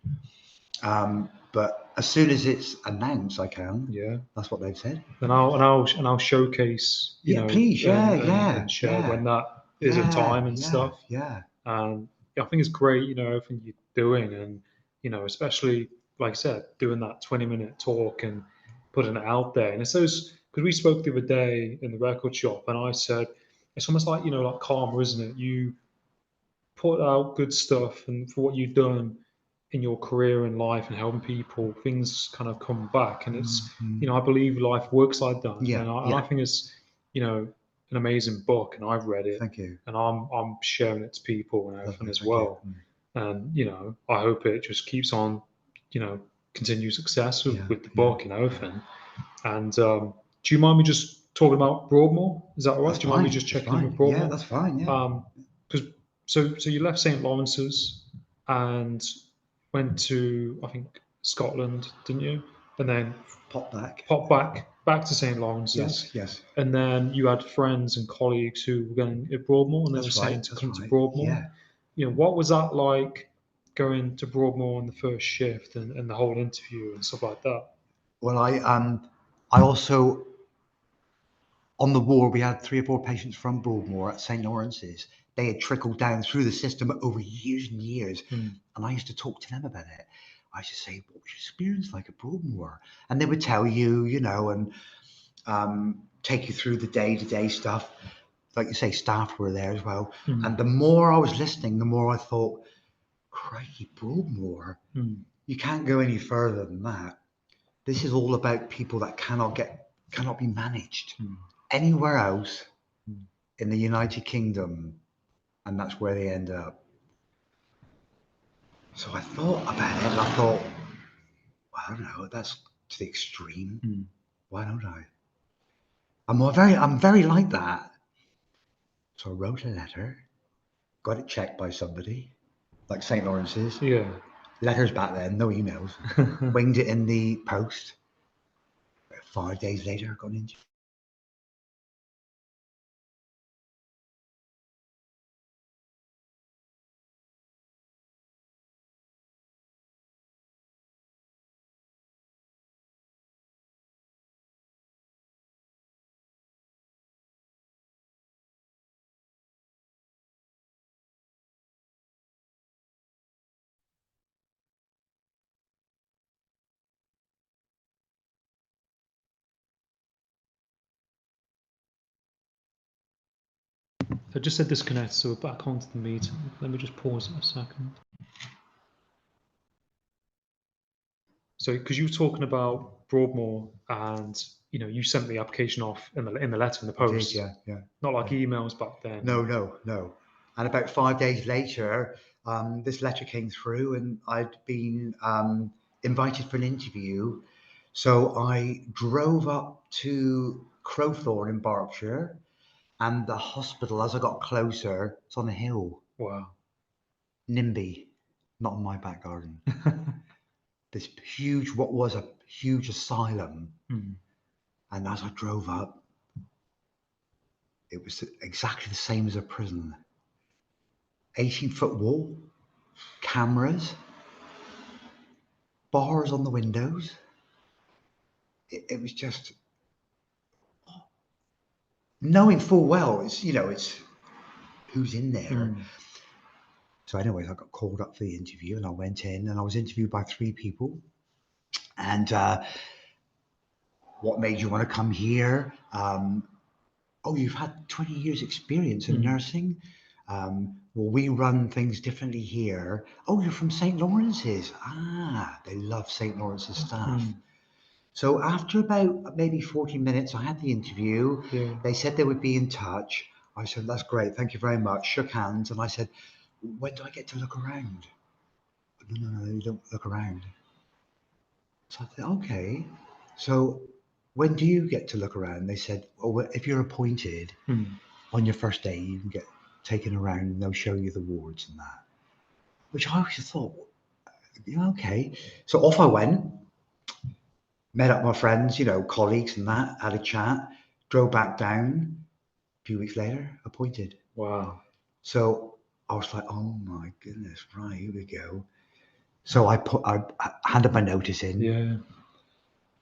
S3: But as soon as it's announced, I can.
S2: Yeah.
S3: That's what they've said.
S2: And I'll showcase.
S3: Please.
S2: And share when that is a time and stuff.
S3: Yeah.
S2: And I think it's great, everything you're doing, and especially like I said, doing that 20-minute talk and putting it out there. And it's those, because we spoke the other day in the record shop, and I said it's almost like like karma, isn't it? You put out good stuff, and for what you've done in your career and life and helping people, things kind of come back. And it's I believe life works like that. And I think it's an amazing book, and I've read it.
S3: Thank you.
S2: And I'm sharing it to people and everything as well. And I hope it just keeps on continued success with the book and everything. And do you mind me just talking about Broadmoor? Is that all right? Do you mind me just checking in with Broadmoor?
S3: Yeah, that's fine. Yeah.
S2: Because so you left St. Lawrence's and went to, I think, Scotland, didn't you? And then
S3: popped
S2: back to St. Lawrence's.
S3: Yes.
S2: And then you had friends and colleagues who were going to Broadmoor, and they were saying to come to Broadmoor.
S3: Yeah.
S2: What was that like, going to Broadmoor on the first shift and the whole interview and stuff like that?
S3: Well, I also, on the ward, we had 3 or 4 patients from Broadmoor at St. Lawrence's. They had trickled down through the system over years and years. And I used to talk to them about it. I used to say, what was your experience like at Broadmoor? And they would tell you, and take you through the day-to-day stuff. Like you say, staff were there as well. And the more I was listening, the more I thought, crikey, Broadmoor, you can't go any further than that. This is all about people that cannot be managed anywhere else in the United Kingdom, and that's where they end up. So I thought about it, and I thought, well, I don't know, that's to the extreme. Why don't I? I'm very like that. So I wrote a letter, got it checked by somebody, like St. Lawrence's.
S2: Yeah.
S3: Letters back then, no emails. Winged it in the post. 5 days later, I got an interview.
S2: So I just said disconnect, so we're back onto the meeting. Let me just pause it a second. So, because you were talking about Broadmoor, and you sent the application off in the letter in the post.
S3: Yeah.
S2: Not like emails back then.
S3: No. And about 5 days later, this letter came through, and I'd been invited for an interview. So I drove up to Crowthorne in Berkshire, and the hospital, as I got closer, it's on a hill.
S2: Wow.
S3: NIMBY, not in my back garden. this huge, what was a huge asylum.
S2: Mm.
S3: And as I drove up, it was exactly the same as a prison. 18-foot wall, cameras, bars on the windows. It was just knowing full well, it's, you know, it's who's in there.
S2: Mm.
S3: So anyways, I got called up for the interview and I went in and I was interviewed by 3 people. And what made you want to come here? Oh, you've had 20 years experience in nursing. Well, we run things differently here. Oh, you're from St. Lawrence's. Ah, they love St. Lawrence's staff. So after about maybe 40 minutes, I had the interview.
S2: Yeah.
S3: They said they would be in touch. I said, that's great. Thank you very much. Shook hands. And I said, when do I get to look around? No, you don't look around. So I said, okay. So when do you get to look around? They said, well, if you're appointed on your first day, you can get taken around and they'll show you the wards and that. Which I always thought, yeah, okay. So off I went, met up my friends, you know, colleagues and that, had a chat, drove back down. A few weeks later, appointed.
S2: Wow.
S3: So I was like, oh my goodness, right, here we go. So I handed my notice in.
S2: Yeah.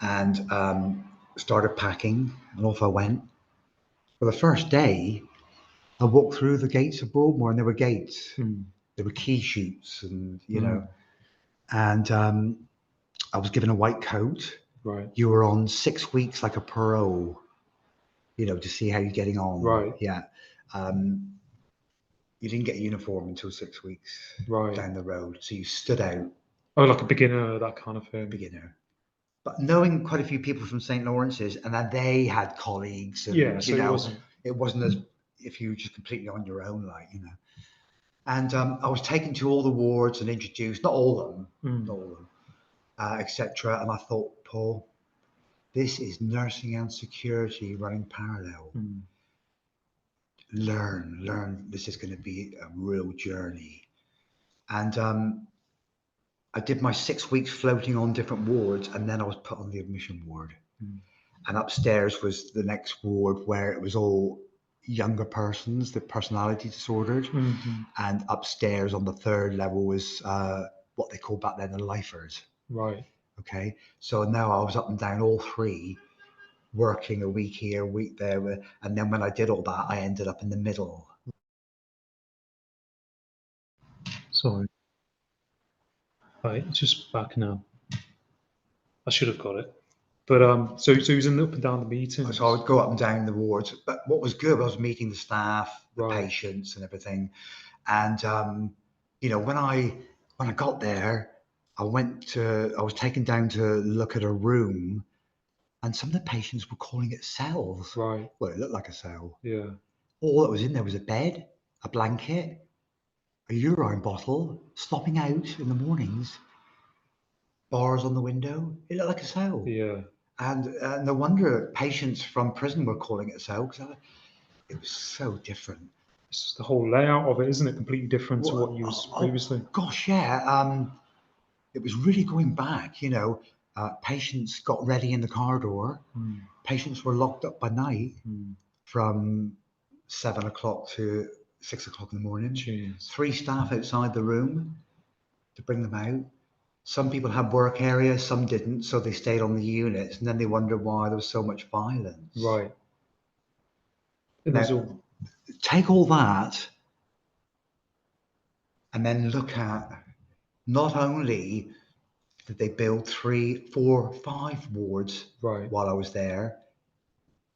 S3: And started packing, and off I went. For the first day, I walked through the gates of Broadmoor, and there were gates. There were key shoots, and you know, and I was given a white coat.
S2: Right.
S3: You were on 6 weeks like a parole, you know, to see how you're getting on.
S2: Right.
S3: Yeah. You didn't get a uniform until 6 weeks down the road, so you stood out.
S2: Oh, like a beginner, that kind of thing.
S3: Beginner. But knowing quite a few people from St. Lawrence's, and that they had colleagues, and
S2: Yeah, so
S3: you know,
S2: it
S3: wasn't as if you were just completely on your own, like, you know. And I was taken to all the wards and introduced, not all of them, not all of them, etc. And I thought, Paul, this is nursing and security running parallel. Learn. This is going to be a real journey. And I did my 6 weeks floating on different wards, and then I was put on the admission ward. And upstairs was the next ward where it was all younger persons, the personality disordered. And upstairs on the 3rd level was what they called back then the lifers.
S2: Right.
S3: Okay. So now I was up and down all 3, working a week here, a week there. And then when I did all that, I ended up in the middle.
S2: Sorry. Right, it's just back now. I should have got it. But so he was in up and down the meetings.
S3: So I would go up and down the wards. But what was good, I was meeting the staff, the patients, and everything. And you know, when I got there, I was taken down to look at a room, and some of the patients were calling it cells.
S2: Right.
S3: Well, it looked like a cell.
S2: Yeah.
S3: All that was in there was a bed, a blanket, a urine bottle, slopping out in the mornings, bars on the window. It looked like a cell.
S2: Yeah.
S3: And no wonder patients from prison were calling it a cell, because it was so different.
S2: It's just the whole layout of it, isn't it? Completely different to what you was previously.
S3: Gosh, yeah. It was really going back, you know. Patients got ready in the corridor. Patients were locked up by night from 7 o'clock to 6 o'clock in the morning.
S2: Jeez.
S3: 3 staff outside the room to bring them out. Some people had work areas, some didn't, so they stayed on the units, and then they wondered why there was so much violence.
S2: Right.
S3: Now, take all that and then look at, not only did they build 3, 4, 5 wards while I was there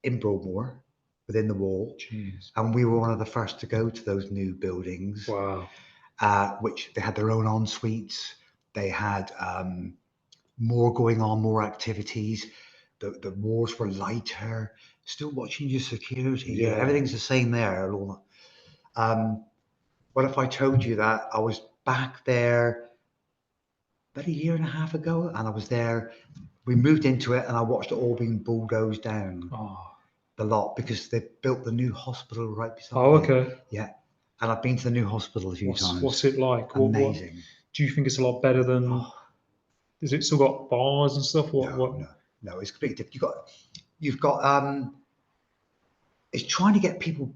S3: in Broadmoor, within the wall.
S2: Jeez.
S3: And we were one of the first to go to those new buildings.
S2: Wow.
S3: Which they had their own en suites. They had more going on, more activities. The wards were lighter. Still watching your security.
S2: Yeah.
S3: Everything's the same there. What if I told you that I was back there about 1.5 years ago, and I was there. We moved into it, and I watched it all being bulldozed down. The lot, because they built the new hospital right beside it.
S2: Okay.
S3: Yeah. And I've been to the new hospital a few times.
S2: What's it like?
S3: Amazing.
S2: Do you think it's a lot better than Is it still got bars and stuff?
S3: No, it's completely different. You've got it's trying to get people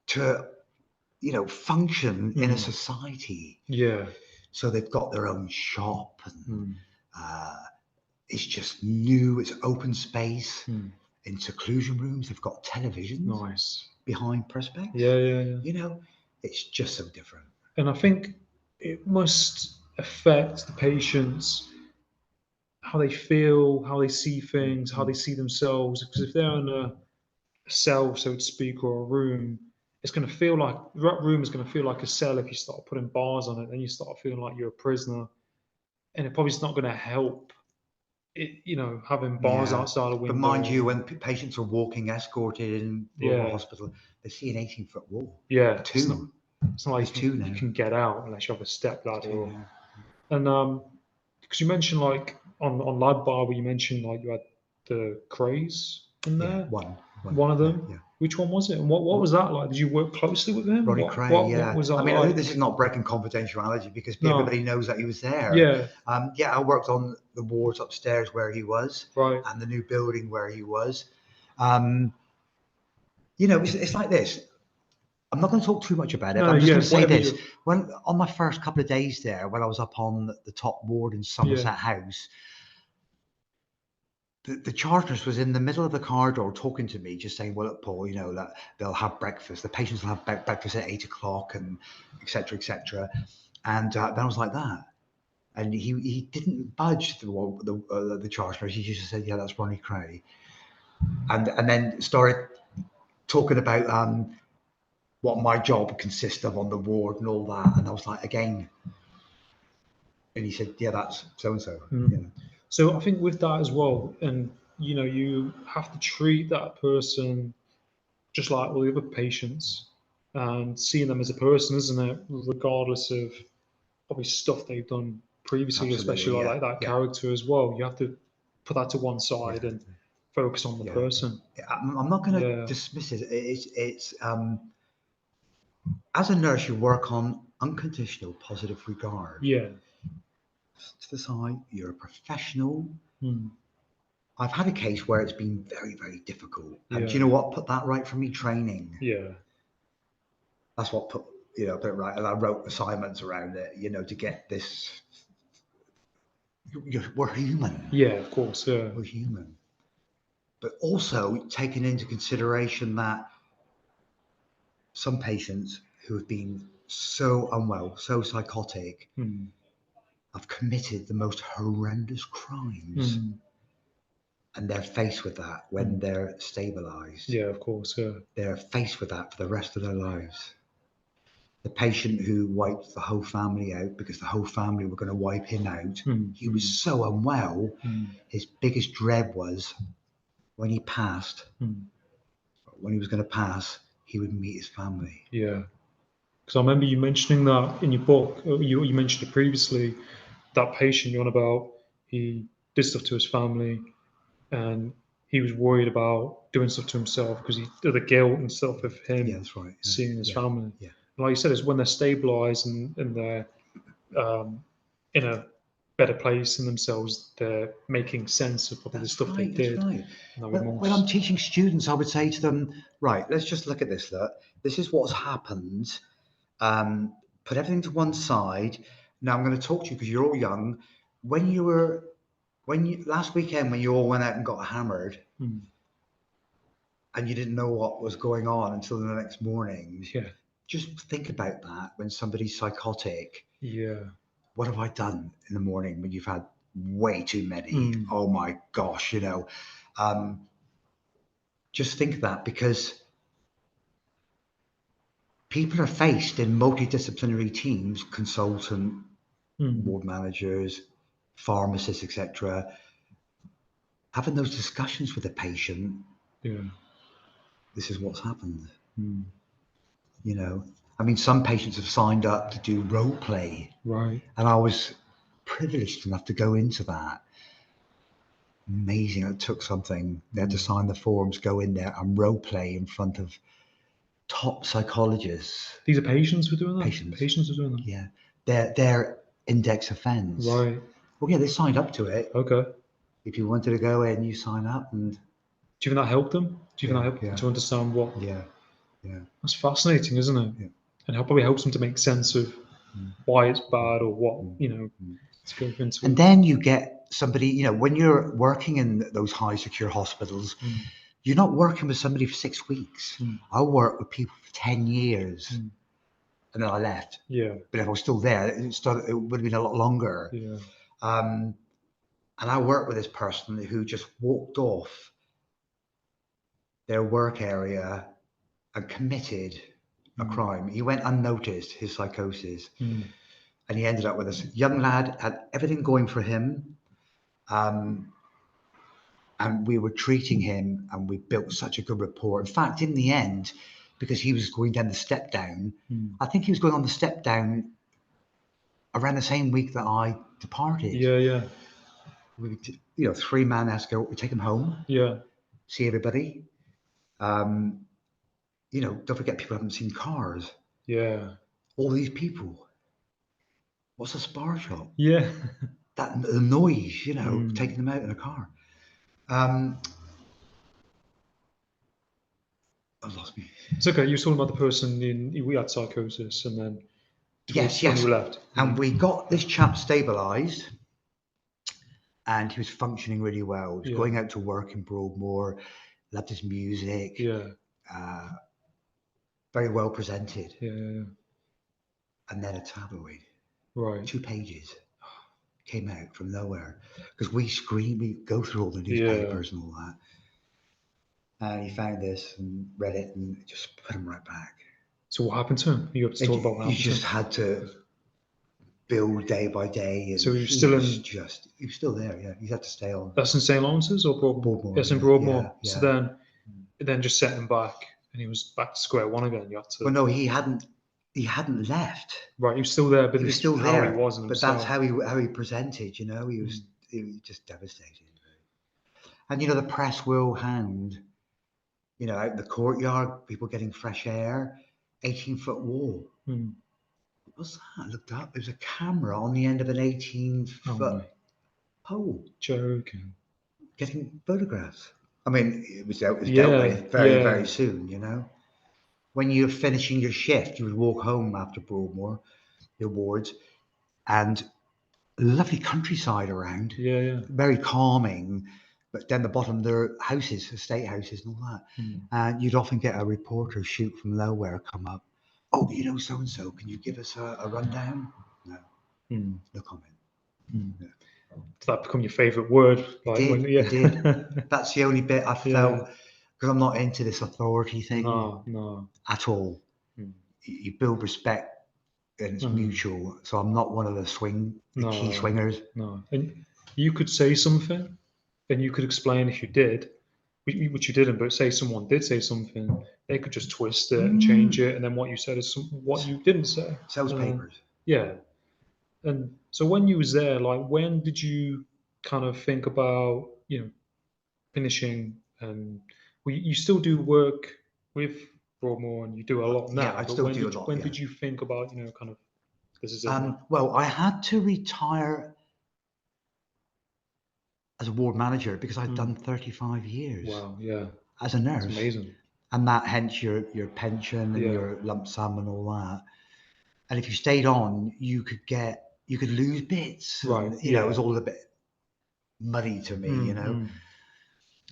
S3: to, you know, function in a society.
S2: Yeah.
S3: So they've got their own shop, and it's just new. It's open space. In seclusion rooms, they've got televisions.
S2: Nice.
S3: Behind Perspex.
S2: Yeah.
S3: You know, it's just so different.
S2: And I think it must affect the patients, how they feel, how they see things, how they see themselves. Because if they're in a cell, so to speak, or a room, it's going to feel like that room is going to feel like a cell if you start putting bars on it. Then you start feeling like you're a prisoner, and it probably is not going to help. You know, having bars outside a window.
S3: But mind you, when patients are walking escorted in the hospital, they see an 18-foot wall.
S2: Yeah,
S3: Two.
S2: It's not like you can get out unless you have a step ladder. And because you mentioned like on Lab Bar, you mentioned like you had the craze in there. One of them.
S3: Yeah.
S2: Which one was it? And what was that like? Did you work closely with him?
S3: Ronnie Cray,
S2: what was that
S3: I mean,
S2: like?
S3: this is not breaking confidentiality because everybody knows that he was there.
S2: Yeah.
S3: I worked on the wards upstairs where he was,
S2: right,
S3: and the new building where he was. You know, it's like this. I'm not going to talk too much about it, but I'm just going to say this. When on my first couple of days there, when I was up on the top ward in Somerset House, the charge nurse was in the middle of the corridor talking to me, just saying, well, look, Paul, you know, that they'll have breakfast. The patients will have breakfast at 8 o'clock and et cetera, et cetera. And then I was like that. And he didn't budge the charge nurse. He just said, yeah, that's Ronnie Cray. And then started talking about what my job consists of on the ward and all that. And I was like, again. And he said, yeah, that's so-and-so. Yeah.
S2: So I think with that as well, and you know, you have to treat that person just like all the other patients and seeing them as a person, isn't it? Regardless of probably stuff they've done previously, especially like that character as well. You have to put that to one side and focus on the person.
S3: I'm not going to dismiss it. It's as a nurse, you work on unconditional positive regard.
S2: Yeah.
S3: To the side, you're a professional. I've had a case where it's been very, very difficult. And do you know what put that right for me? Training.
S2: Yeah.
S3: That's what put it right. And I wrote assignments around it, you know, to get this. We're human.
S2: Yeah, of course. Yeah.
S3: We're human. But also taking into consideration that some patients who have been so unwell, so psychotic, have committed the most horrendous crimes. And they're faced with that when they're stabilized.
S2: Yeah, of course. Yeah.
S3: They're faced with that for the rest of their lives. The patient who wiped the whole family out because the whole family were going to wipe him out. He was so unwell. His biggest dread was when he passed, when he was going to pass, he would meet his family.
S2: Yeah. Because I remember you mentioning that in your book. You mentioned it previously. That patient you're on about, he did stuff to his family, and he was worried about doing stuff to himself because he did the guilt and stuff of him seeing his family.
S3: Yeah.
S2: And like you said, it's when they're stabilized and they're in a better place in themselves, they're making sense of probably the stuff they did.
S3: Right. When I'm teaching students, I would say to them, right, let's just look at this. Look, this is what's happened. Put everything to one side. Now I'm going to talk to you because you're all young. When you last weekend when you all went out and got hammered and you didn't know what was going on until the next morning. Yeah. Just think about that when somebody's psychotic.
S2: Yeah.
S3: What have I done in the morning when you've had way too many? Oh my gosh, you know. Just think of that because people are faced in multidisciplinary teams, consultant, ward managers, pharmacists, etc., having those discussions with the patient. Yeah. This is what's happened. You know, I mean, some patients have signed up to do role play. Right. And I was privileged enough to go into that. Amazing. It took something. They had to sign the forms, go in there and role play in front of top psychologists.
S2: These are patients who are doing that?
S3: Patients.
S2: Patients are doing that?
S3: Yeah. They're index offense.
S2: Right.
S3: Well, yeah, they signed up to it.
S2: Okay.
S3: If you wanted to go in, you sign up, and
S2: Do you think that helped them? Do you think that helped
S3: yeah.
S2: them to understand what?
S3: yeah.
S2: That's fascinating, isn't it?
S3: Yeah.
S2: And it probably helps them to make sense of why it's bad or what, to go into.
S3: And then you get somebody, when you're working in those high secure hospitals, you're not working with somebody for 6 weeks. I worked with people for 10 years and then I left.
S2: Yeah.
S3: But if I was still there, it would have been a lot longer.
S2: Yeah.
S3: And I worked with this person who just walked off their work area and committed a crime. He went unnoticed, his psychosis. And he ended up with this young lad, had everything going for him. And we were treating him and we built such a good rapport. In fact, in the end, because he was going down the step down, I think he was going on the step down around the same week that I departed.
S2: Yeah.
S3: We, 3-man escort, we take him home.
S2: Yeah.
S3: See everybody. Don't forget people haven't seen cars.
S2: Yeah.
S3: All these people. What's a spar shop?
S2: Yeah.
S3: The noise, taking them out in a car. I lost me.
S2: It's okay. You're talking about the person we had psychosis, and then
S3: Yes.
S2: when you left.
S3: And we got this chap stabilised, and he was functioning really well. He was going out to work in Broadmoor, loved his music.
S2: Yeah.
S3: Very well presented.
S2: Yeah.
S3: And then a tabloid.
S2: Right.
S3: 2 pages came out from nowhere because we go through all the newspapers and all that. And he found this and read it and just put him right back.
S2: So what happened to him? You have to talk about what happened.
S3: You just had to build day by day. And
S2: so he was still
S3: he was still there. Yeah, he had to stay on.
S2: That's in St. Lawrence's or Broadmoor? Yes, in Broadmoor. Yeah. So then just set him back, and he was back to square one again. You had to.
S3: Well, no, he hadn't left.
S2: Right, he was still there, but
S3: he was still there.
S2: He wasn't.
S3: But that's how he presented. He was just devastated. And the press will hound. Out in the courtyard, people getting fresh air, 18-foot wall. What was that? I looked up. There was a camera on the end of an 18-foot pole.
S2: Joking.
S3: Getting photographs. I mean, it was dealt with very, very soon, When you're finishing your shift, you would walk home after Broadmoor, your wards, and lovely countryside around.
S2: Yeah. Very
S3: calming. But down the bottom, there are houses, estate houses and all that. And you'd often get a reporter shoot from nowhere come up. Oh, so-and-so, can you give us a rundown? No. No comment.
S2: Yeah. Did that become your favourite word?
S3: It did. That's the only bit I felt, because I'm not into this authority thing.
S2: No.
S3: At all. You build respect and it's mutual. So I'm not one of the key swingers.
S2: No. And you could say something, and you could explain if you did, which you didn't, but say someone did say something, they could just twist it and change it, and then what you said is what you didn't say.
S3: Sales papers.
S2: Yeah. And so when you was there, when did you kind of think about, finishing? And you still do work with Broadmoor, and you do a lot now.
S3: Yeah, I still do a lot.
S2: When did you think about, kind of, this is it?
S3: Well, I had to retire as a ward manager because I'd done 35 years.
S2: Wow, yeah.
S3: As a nurse.
S2: That's amazing.
S3: And that hence your pension and your lump sum and all that. And if you stayed on, you could lose bits.
S2: Right.
S3: And, it was all a bit muddy to me,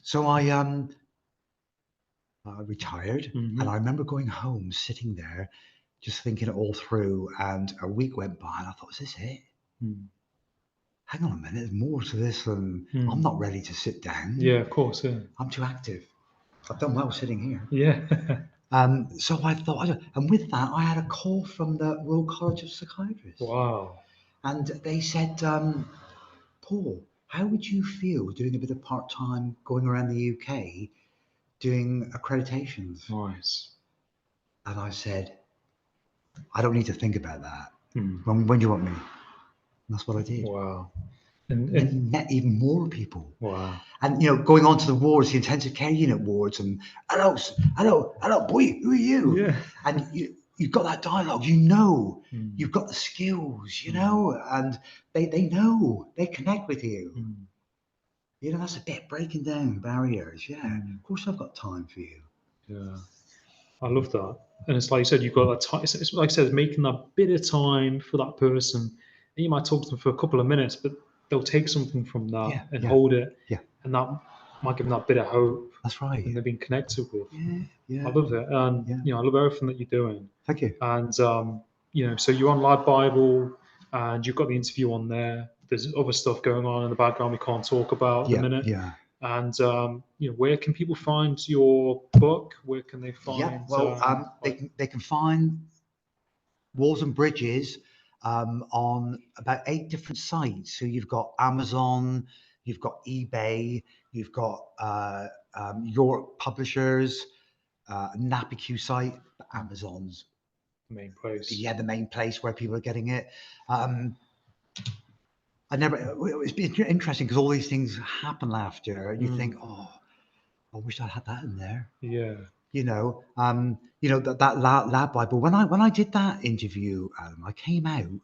S3: So I retired, and I remember going home, sitting there, just thinking it all through. And a week went by, and I thought, "Is this it? Hang on a minute, there's more to this than I'm not ready to sit down."
S2: Yeah, of course. Yeah.
S3: I'm too active. I've done well sitting here.
S2: Yeah.
S3: So I thought, and with that, I had a call from the Royal College of Psychiatrists.
S2: Wow.
S3: And they said, Paul, how would you feel doing a bit of part-time, going around the UK, doing accreditations?
S2: Nice.
S3: And I said, I don't need to think about that. When do you want me? And that's what I did.
S2: Wow.
S3: And met even more people.
S2: Wow.
S3: And, going on to the wards, the intensive care unit wards, and hello, boy, who are you?
S2: Yeah.
S3: And you've got that dialogue, you've got the skills, and they know, they connect with you. That's a bit breaking down barriers. Of course I've got time for you.
S2: I love that. And it's like you said, you've got that time. It's like I said, making that bit of time for that person. And you might talk to them for a couple of minutes, but they'll take something from that and hold it. And that might give them that bit of hope.
S3: That's right.
S2: And they've been connected with.
S3: Yeah.
S2: I love it. And, I love everything that you're doing.
S3: Thank you.
S2: And, so you're on Live Bible and you've got the interview on there. There's other stuff going on in the background we can't talk about at the minute. And where can people find your book? Where can they find?
S3: They can find Walls and Bridges on about 8 different sites. So you've got Amazon, you've got eBay, you've got York Publishers, NappyQ site, but Amazon's
S2: the main place.
S3: The main place where people are getting it. It's been interesting because all these things happen after, and you think, oh, I wish I had that in there. That lab Bible. When I did that interview, I came out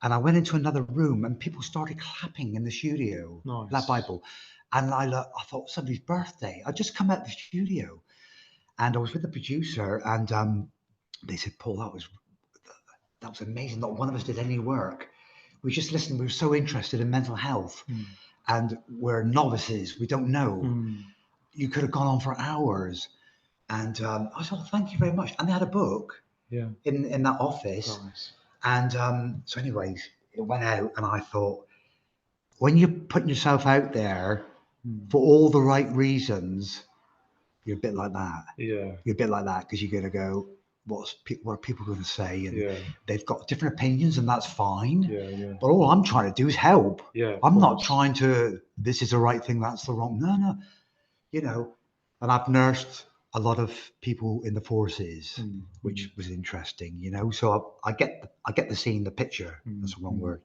S3: and I went into another room and people started clapping in the studio.
S2: Nice.
S3: Lab Bible, and I thought somebody's birthday. I just come out of the studio, and I was with the producer, and they said, Paul, that was amazing. Not one of us did any work. We just listened. We were so interested in mental health, and we're novices. We don't know. You could have gone on for hours, and I said, "Thank you very much." And they had a book, in that office, and so, anyways, it went out, and I thought, when you're putting yourself out there for all the right reasons, you're a bit like that. You're a bit like that because you're gonna go, what are people going to say? And they've got different opinions, and that's fine. But all I'm trying to do is help. I'm not trying to, this is the right thing, that's the wrong. No. And I've nursed a lot of people in the forces, which was interesting, So I get the scene, the picture. That's the wrong word.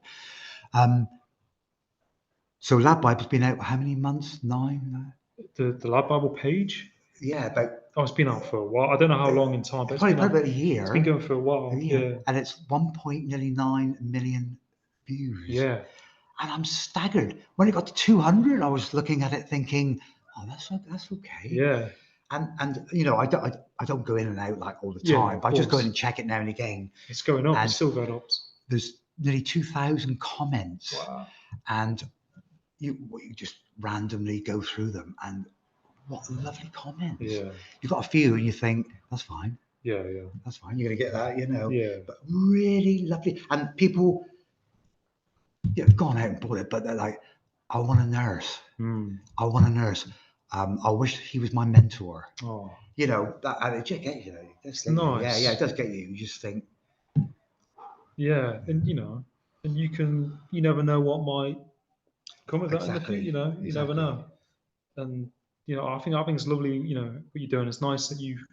S3: So Lab Bible's been out how many months? 9?
S2: The Lab Bible page?
S3: About.
S2: Oh, it's been out for a while. I don't know how long in time, but
S3: probably about a year.
S2: It's been going for a while.
S3: And it's 1.9 million views. And I'm staggered. When it got to 200, I was looking at it thinking, oh, that's okay. And I don't go in and out like all the time. But I just go in and check it now and again.
S2: It's going up. It's still going up.
S3: There's nearly 2,000 comments.
S2: Wow.
S3: And you just randomly go through them, and what lovely comments. You've got a few and you think, that's fine. That's fine. You're going to get that, But really lovely. And people have gone out and bought it, but they're like, I want a nurse. I want a nurse. I wish he was my mentor.
S2: Oh.
S3: That, and it just gets you.
S2: It's nice.
S3: Yeah, it does get you. You just think.
S2: Yeah, and and you never know what might come of that.
S3: Exactly.
S2: You never know. And I think it's lovely, what you're doing. It's nice that you've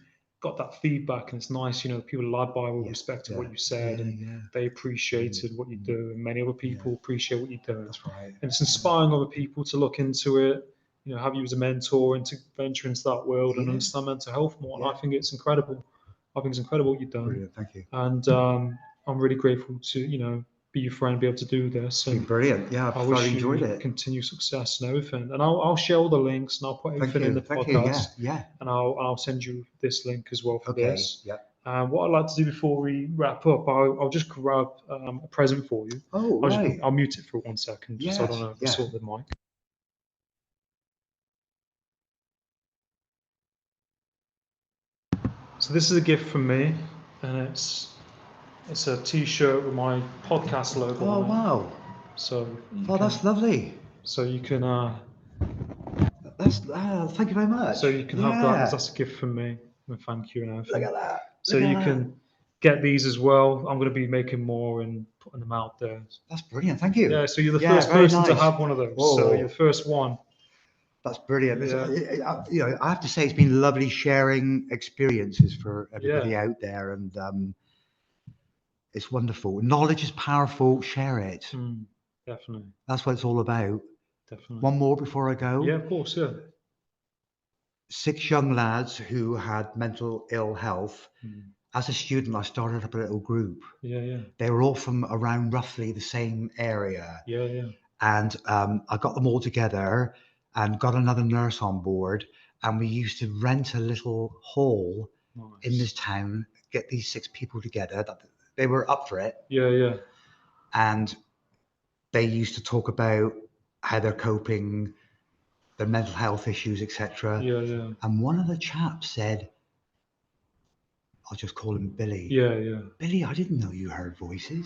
S2: got that feedback, and it's nice, people at Live Bible respected what you said, and they appreciated what you do, and many other people appreciate what you do.
S3: That's right.
S2: And it's inspiring other people to look into it, have you as a mentor, and to venture into that world and understand mental health more. And I think it's incredible. I think it's incredible what you've done.
S3: Brilliant, thank you.
S2: And I'm really grateful to, be your friend, be able to do this. And
S3: brilliant. Yeah, I've really enjoyed it.
S2: Continue success and everything. And I'll share all the links, and I'll put everything in the podcast. And I'll send you this link as well for this. What I'd like to do before we wrap up, I'll just grab a present for you.
S3: Oh, right.
S2: I'll mute it for 1 second, just so I don't know sort the mic. So this is a gift from me, and it's a T-shirt with my podcast logo on it.
S3: Wow.
S2: So
S3: that's lovely.
S2: So you can
S3: that's thank you very much.
S2: So you can have that. That's a gift from me. And thank you and everything.
S3: Look at that.
S2: So you can get these as well. I'm going to be making more and putting them out there.
S3: That's brilliant. Thank you.
S2: Yeah. So you're the first person to have one of those. Whoa. So you're the first one.
S3: That's brilliant. I have to say, it's been lovely sharing experiences for everybody out there, and it's wonderful. Knowledge is powerful. Share it.
S2: Definitely.
S3: That's what it's all about.
S2: Definitely.
S3: One more before I go.
S2: Yeah, of course. Yeah.
S3: 6 young lads who had mental ill health, as a student, I started up a little group.
S2: Yeah.
S3: They were all from around roughly the same area.
S2: Yeah.
S3: And I got them all together and got another nurse on board. And we used to rent a little hall in this town, get these 6 people together. They were up for it.
S2: Yeah.
S3: And they used to talk about how they're coping, their mental health issues, etc.
S2: Yeah.
S3: And one of the chaps said, I'll just call him Billy.
S2: Yeah.
S3: Billy, I didn't know you heard voices.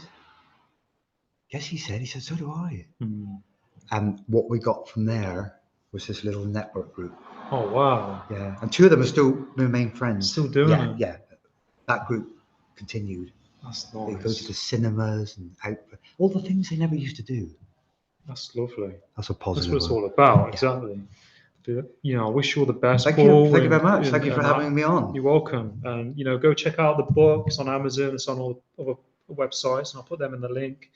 S3: Yes, he said, so do I. And what we got from there was this little network group.
S2: Oh, wow.
S3: Yeah. And 2 of them are still remain friends.
S2: Still doing it?
S3: Yeah. That group continued.
S2: That's
S3: They
S2: nice.
S3: go to the cinemas and out, all the things they never used to do.
S2: That's lovely.
S3: That's a positive.
S2: That's what it's all about,
S3: Yeah.
S2: exactly. But, I wish you all the best,
S3: Thank
S2: Paul.
S3: you. Thank you very much. Thank you for having me on.
S2: You're welcome. And, go check out the book. It's on Amazon. It's on all other websites, and I'll put them in the link.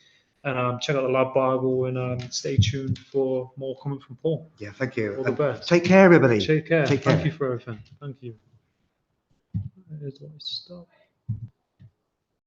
S2: And check out the Lab Bible, and stay tuned for more coming from Paul.
S3: Yeah, thank you.
S2: All the best.
S3: Take care, everybody.
S2: Take care.
S3: Take care.
S2: Thank you for everything. Thank you. Here's where I stop.